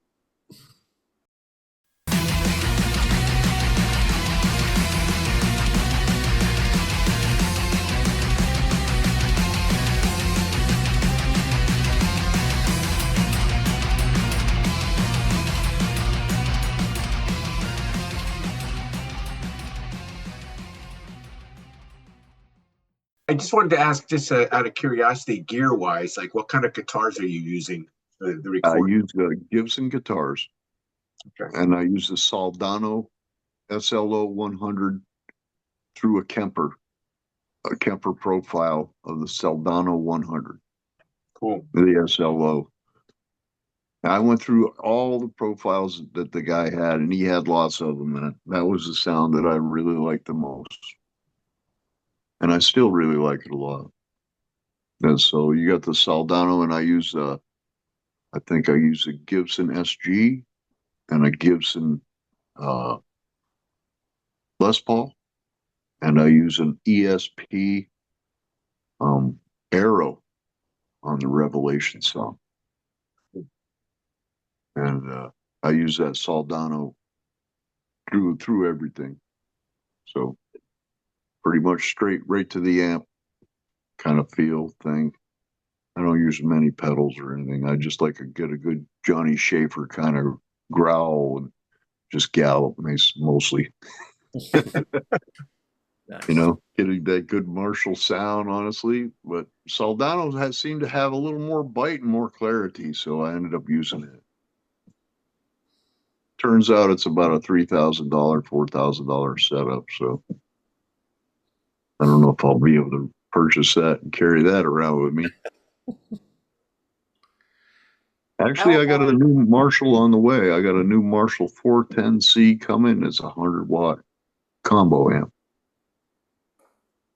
I just wanted to ask, just out of curiosity, gear wise, like what kind of guitars are you using for the I recording? use Gibson guitars, Okay. and I use the Soldano SLO 100 through a Kemper profile of the Soldano 100, Cool. the SLO. I went through all the profiles that the guy had, and he had lots of them, and that was the sound that I really liked the most. And I still really like it a lot. And so you got the Soldano, and I think I use a Gibson SG and a Gibson Les Paul, and I use an ESP Arrow on the Revelation song. And I use that Soldano through everything. So pretty much straight right to the amp kind of feel thing. I don't use many pedals or anything. I just like to get a good Johnny Schaefer kind of growl and just gallop mostly. Nice. You know, getting that good Marshall sound, honestly. But Soldano seemed to have a little more bite and more clarity, so I ended up using it. Turns out it's about a $3,000, $4,000 setup, so I don't know if I'll be able to purchase that and carry that around with me. Actually, I got a new Marshall on the way. I got a new Marshall 410C coming. It's a 100-watt combo amp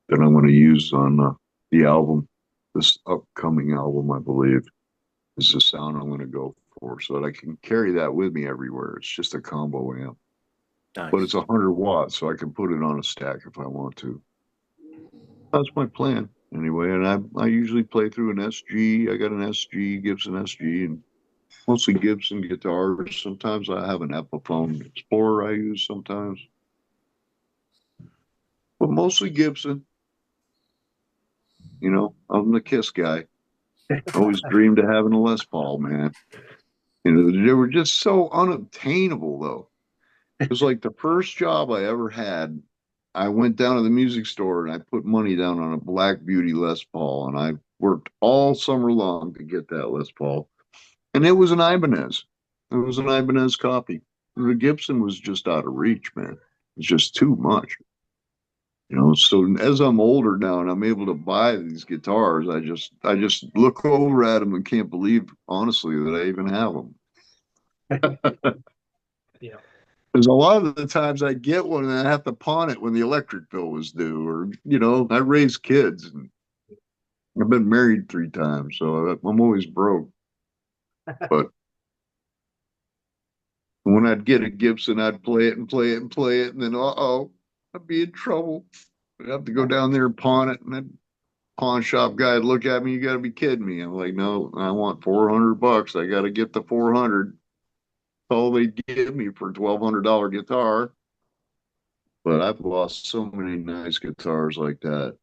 that I'm going to use on the album, this upcoming album, I believe, is the sound I'm going to go for, so that I can carry that with me everywhere. It's just a combo amp, Nice. but it's 100 watts, so I can put it on a stack if I want to. That's my plan anyway. And I usually play through an SG. I got an SG, Gibson SG, and mostly Gibson guitars. Sometimes I have an Epiphone Explorer I use sometimes, but mostly Gibson. You know, I'm the Kiss guy. Always dreamed of having a Les Paul, man. You know, they were just so unobtainable, though. It was like the first job I ever had. I went down to the music store and I put money down on a Black Beauty Les Paul, and I worked all summer long to get that Les Paul. And it was an Ibanez. It was an Ibanez copy. The Gibson was just out of reach, man. It's just too much. You know, so as I'm older now and I'm able to buy these guitars, I just look over at them and can't believe, honestly, that I even have them. Yeah. Because a lot of the times I get one and I have to pawn it when the electric bill was due, or, you know, I raise kids and I've been married 3 times, so I'm always broke. But when I'd get a Gibson, I'd play it and play it and play it, and then, I'd be in trouble. I'd have to go down there and pawn it, and then pawn shop guy would look at me, you got to be kidding me. I'm like, no, I want $400. I got to get the 400. All they give me for a $1,200 guitar. But I've lost so many nice guitars like that,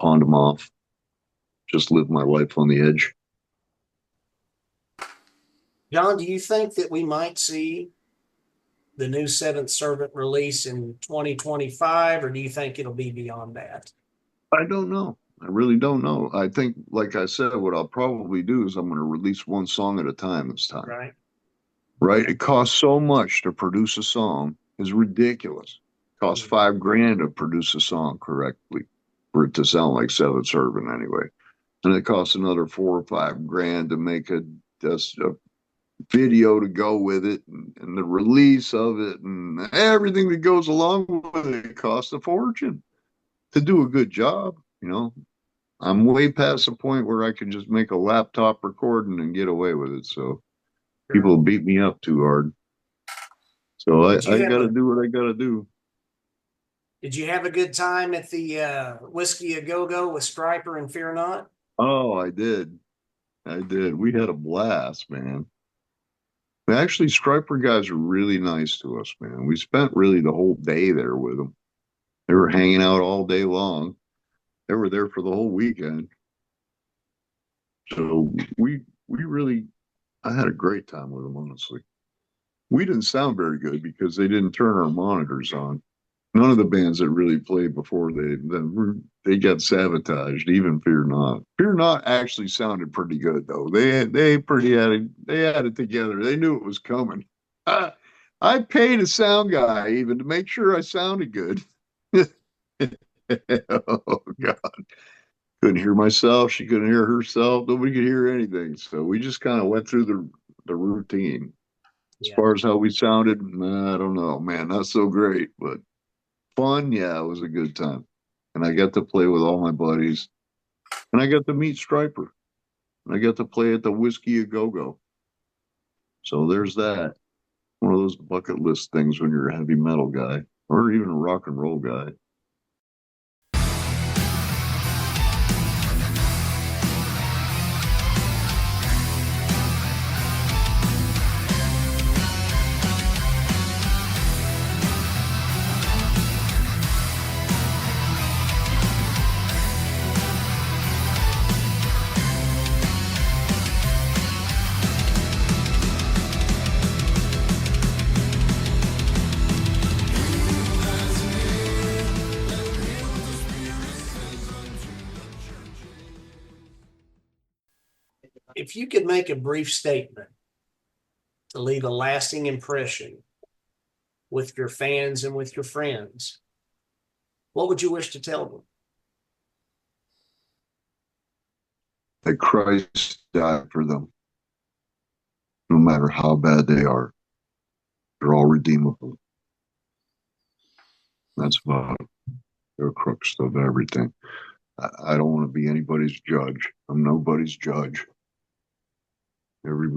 pawned them off, just lived my life on the edge. John, do you think that we might see the new Seventh Servant release in 2025, or do you think it'll be beyond that? I don't know. I really don't know. I think, like I said, what I'll probably do is I'm going to release one song at a time this time. Right. Right? It costs so much to produce a song. It's ridiculous. It costs $5,000 to produce a song correctly for it to sound like Seventh Servant anyway. And it costs another $4,000 or $5,000 to make a video to go with it, and the release of it and everything that goes along with it. It costs a fortune to do a good job. You know, I'm way past the point where I can just make a laptop recording and get away with it. So people beat me up too hard. So I Did you have got to a do what I got to do. Did you have a good time at the Whiskey A Go Go with Striper and Fear Not? Oh, I did. I did. We had a blast, man. Actually, Striper guys are really nice to us, man. We spent really the whole day there with them. They were hanging out all day long. They were there for the whole weekend. So we really I had a great time with them, honestly. We didn't sound very good because they didn't turn our monitors on. None of the bands that really played before they got sabotaged. Even Fear Not. Fear Not actually sounded pretty good though. They had it together. They knew it was coming. I paid a sound guy even to make sure I sounded good. Oh God. Couldn't hear myself. She couldn't hear herself. Nobody could hear anything. So we just kind of went through the routine. As Yeah. far as how we sounded, I don't know, man. Not so great, but fun. Yeah, it was a good time. And I got to play with all my buddies. And I got to meet Striper. And I got to play at the Whiskey A Go Go. So there's that. One of those bucket list things when you're a heavy metal guy or even a rock and roll guy. If you could make a brief statement to leave a lasting impression with your fans and with your friends, what would you wish to tell them? That Christ died for them. No matter how bad they are, they're all redeemable. That's about the crux of everything. I don't want to be anybody's judge. I'm nobody's judge.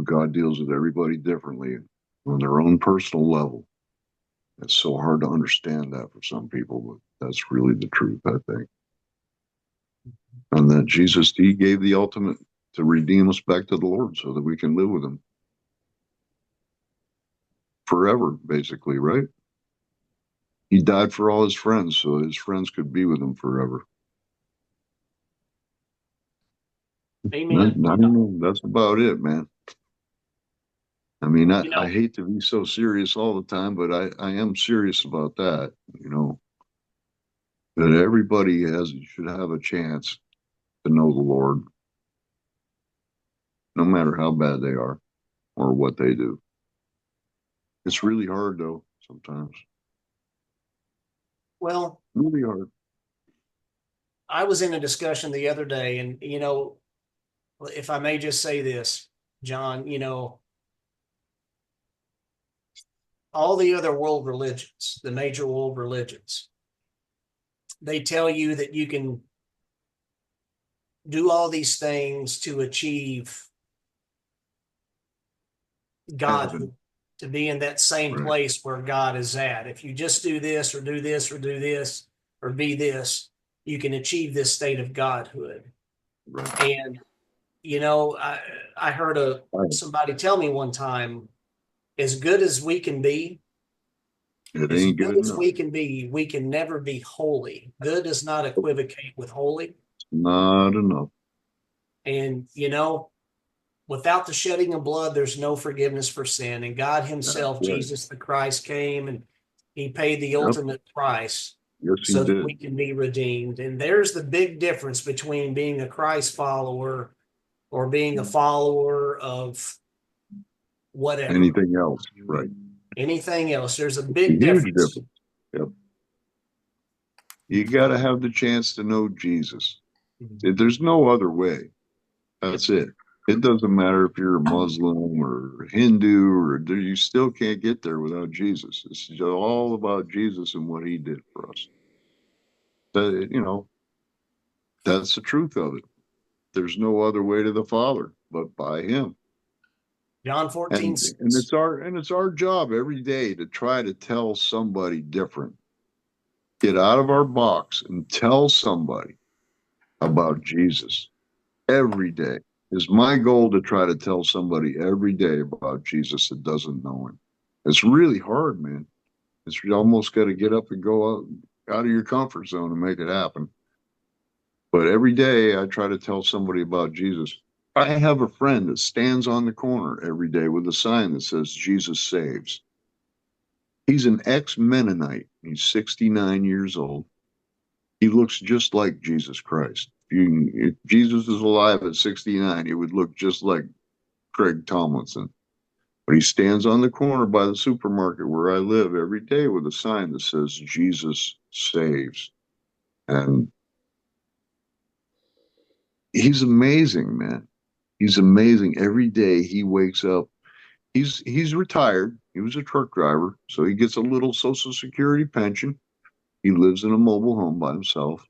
God deals with everybody differently on their own personal level. It's so hard to understand that for some people, but that's really the truth, I think. And that Jesus, he gave the ultimate to redeem us back to the Lord so that we can live with him forever, basically, right? He died for all his friends so his friends could be with him forever. Amen. I don't know. That's about it, man. I mean, You know, I hate to be so serious all the time, but I am serious about that, that everybody should have a chance to know the Lord, no matter how bad they are or what they do. It's really hard, though, sometimes. well, Really hard. I was in a discussion the other day, and, if I may just say this, John, all the other world religions, the major world religions, they tell you that you can do all these things to achieve God, Heaven. to be in that same Right. place where God is at. If you just do this or do this or do this or be this, you can achieve this state of Godhood. Right. And, I heard somebody tell me one time, as good as we can be, It as ain't good good as enough. we can be, we can never be holy. Good does not equivocate with holy. Not enough. And, without the shedding of blood, there's no forgiveness for sin. And God himself, That's right. Jesus the Christ, came and he paid the Yep. ultimate price Yes, he so that did. we can be redeemed. And there's the big difference between being a Christ follower or being a follower of whatever. Anything else, right? Anything else. There's a A big huge difference. difference. Yep. You got to have the chance to know Jesus. There's no other way. That's it. It doesn't matter if you're a Muslim or Hindu or you still can't get there without Jesus. It's just all about Jesus and what he did for us. That's the truth of it. There's no other way to the Father but by him. John 14. And it's our job every day to try to tell somebody different. Get out of our box and tell somebody about Jesus every day. Is my goal to try to tell somebody every day about Jesus that doesn't know him. It's really hard, man. You almost got to get up and go out of your comfort zone and make it happen. But every day I try to tell somebody about Jesus. I have a friend that stands on the corner every day with a sign that says Jesus saves. He's an ex-Mennonite. He's 69 years old. He looks just like Jesus Christ. If Jesus is alive at 69, he would look just like Craig Tomlinson. But he stands on the corner by the supermarket where I live every day with a sign that says Jesus saves. And he's amazing, man. He's amazing. Every day he wakes up. He's retired. He was a truck driver, so he gets a little Social Security pension. He lives in a mobile home by himself.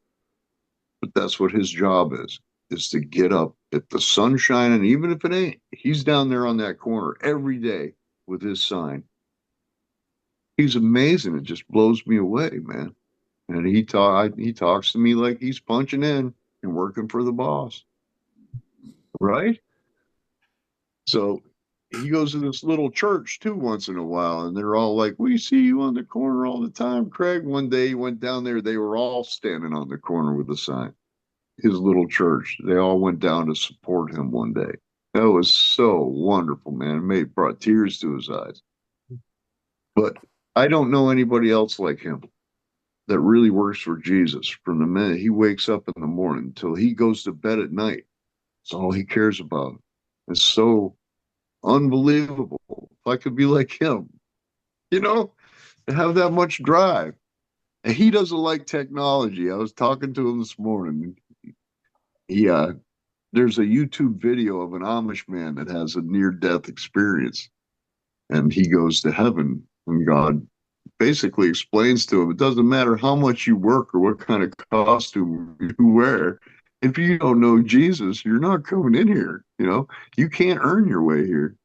But that's what his job is to get up if the sun's shining, even if it ain't. He's down there on that corner every day with his sign. He's amazing. It just blows me away, man. And he talks to me like he's punching in and working for the boss. Right? So he goes to this little church too once in a while, and they're all like, "We see you on the corner all the time, Craig." One day he went down there, they were all standing on the corner with a sign. His little church. They all went down to support him one day. That was so wonderful, man. It brought tears to his eyes. But I don't know anybody else like him that really works for Jesus from the minute he wakes up in the morning until he goes to bed at night. It's all he cares about. It's so unbelievable. If I could be like him, to have that much drive. And he doesn't like technology. I was talking to him this morning. There's a YouTube video of an Amish man that has a near-death experience. And he goes to heaven, and God basically explains to him, it doesn't matter how much you work or what kind of costume you wear. If you don't know Jesus, you're not coming in here. You can't earn your way here.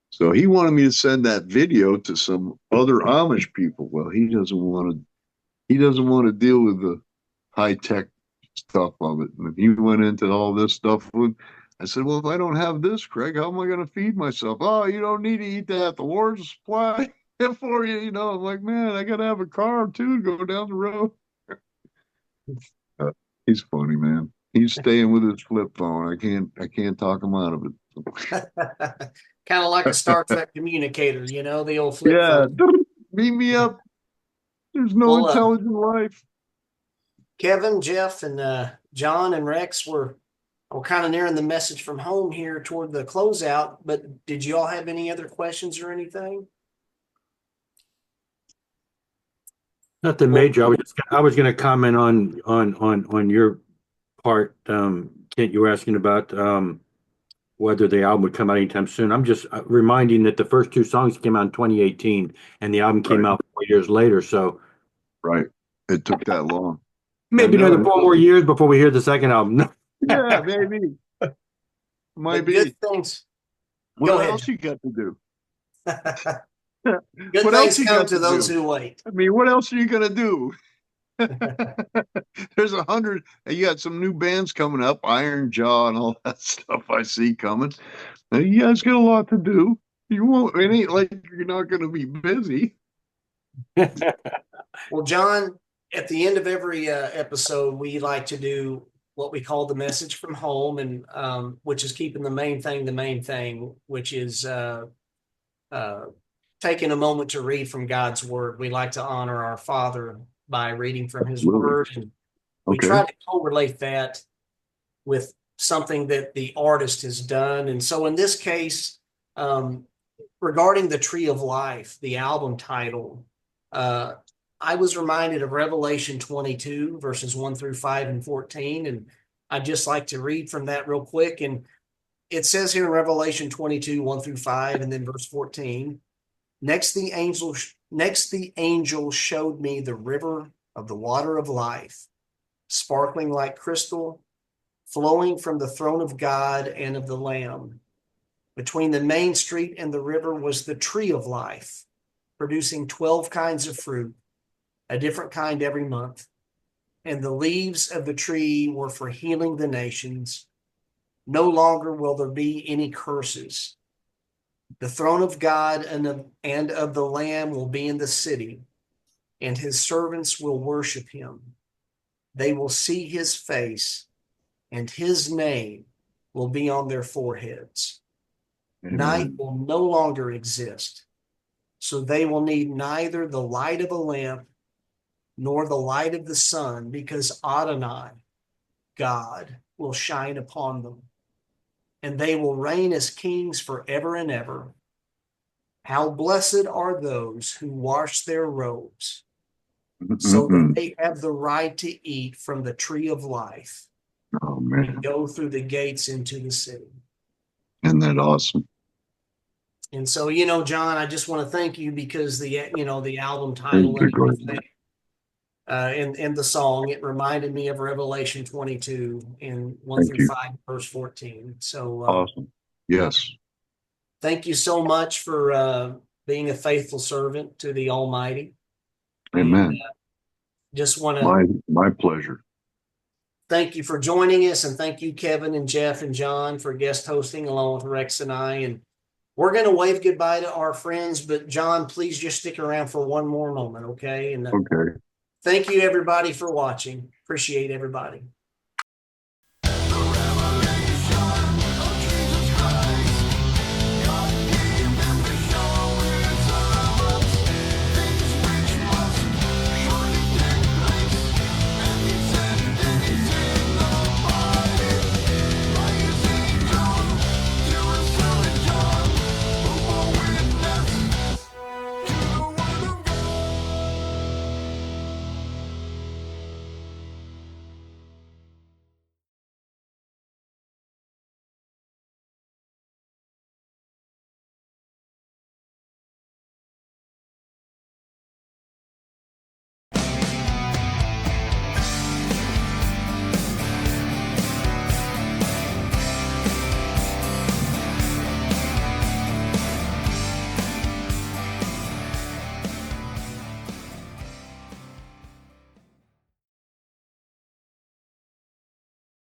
So he wanted me to send that video to some other Amish people. Well, he doesn't want to deal with the high-tech stuff of it. And he went into all this stuff. I said, well, if I don't have this, Craig, how am I going to feed myself? Oh, you don't need to eat that. The Lord's supply it for you. I'm like, man, I got to have a car too to go down the road. He's funny, man. He's staying with his flip phone. I can't talk him out of it. Kind of like a Star Trek communicator, the old flip phone. Beat me up. There's no intelligent life. Keven, Jeff, and John and Rex we're kind of nearing the message from home here toward the closeout. But did you all have any other questions or anything? Nothing major. I was going to comment on your part, Kent. You were asking about whether the album would come out anytime soon. I'm just reminding that the first two songs came out in 2018, and the album came out 4 years later. So, right, it took that long. Maybe another 4 more years before we hear the second album. Yeah, maybe. Might be. Good things. What else you got to do? Good what things come to those who wait. I mean, what else are you gonna do? There's 100. You got some new bands coming up, Iron Jaw and all that stuff I see coming. Now, you guys got a lot to do. You won't. It ain't like you're not gonna be busy. Well, John, at the end of every episode, we like to do what we call the message from home, and which is keeping the main thing, which is taking a moment to read from God's word. We like to honor our Father by reading from his word. And we try to correlate that with something that the artist has done. And so in this case, regarding the Tree of Life, the album title, I was reminded of Revelation 22, verses 1 through 5 and 14. And I'd just like to read from that real quick. And it says here in Revelation 22, 1 through 5, and then verse 14, Next the angel showed me the river of the water of life, sparkling like crystal, flowing from the throne of God and of the Lamb. Between the main street and the river was the tree of life, producing 12 kinds of fruit, a different kind every month. And the leaves of the tree were for healing the nations. No longer will there be any curses. The throne of God and of the Lamb will be in the city, and his servants will worship him. They will see his face, and his name will be on their foreheads. Amen. Night will no longer exist, so they will need neither the light of a lamp nor the light of the sun, because Adonai, God, will shine upon them, and they will reign as kings forever and ever. How blessed are those who wash their robes, so that they have the right to eat from the tree of life Oh man, and go through the gates into the city. isn't that awesome? And so, John, I just want to thank you because the album Thank title you, and Gordon. everything, and the song, it reminded me of Revelation 22 and 1 Thank through you. 5, verse 14. So Awesome. Yes. thank you so much for being a faithful servant to the Almighty. Amen. And, just want to My pleasure. thank you for joining us, and thank you, Keven and Jeff and John, for guest hosting along with Rex and I. And we're going to wave goodbye to our friends, but John, please just stick around for one more moment, okay? And Okay. thank you, everybody, for watching. Appreciate everybody.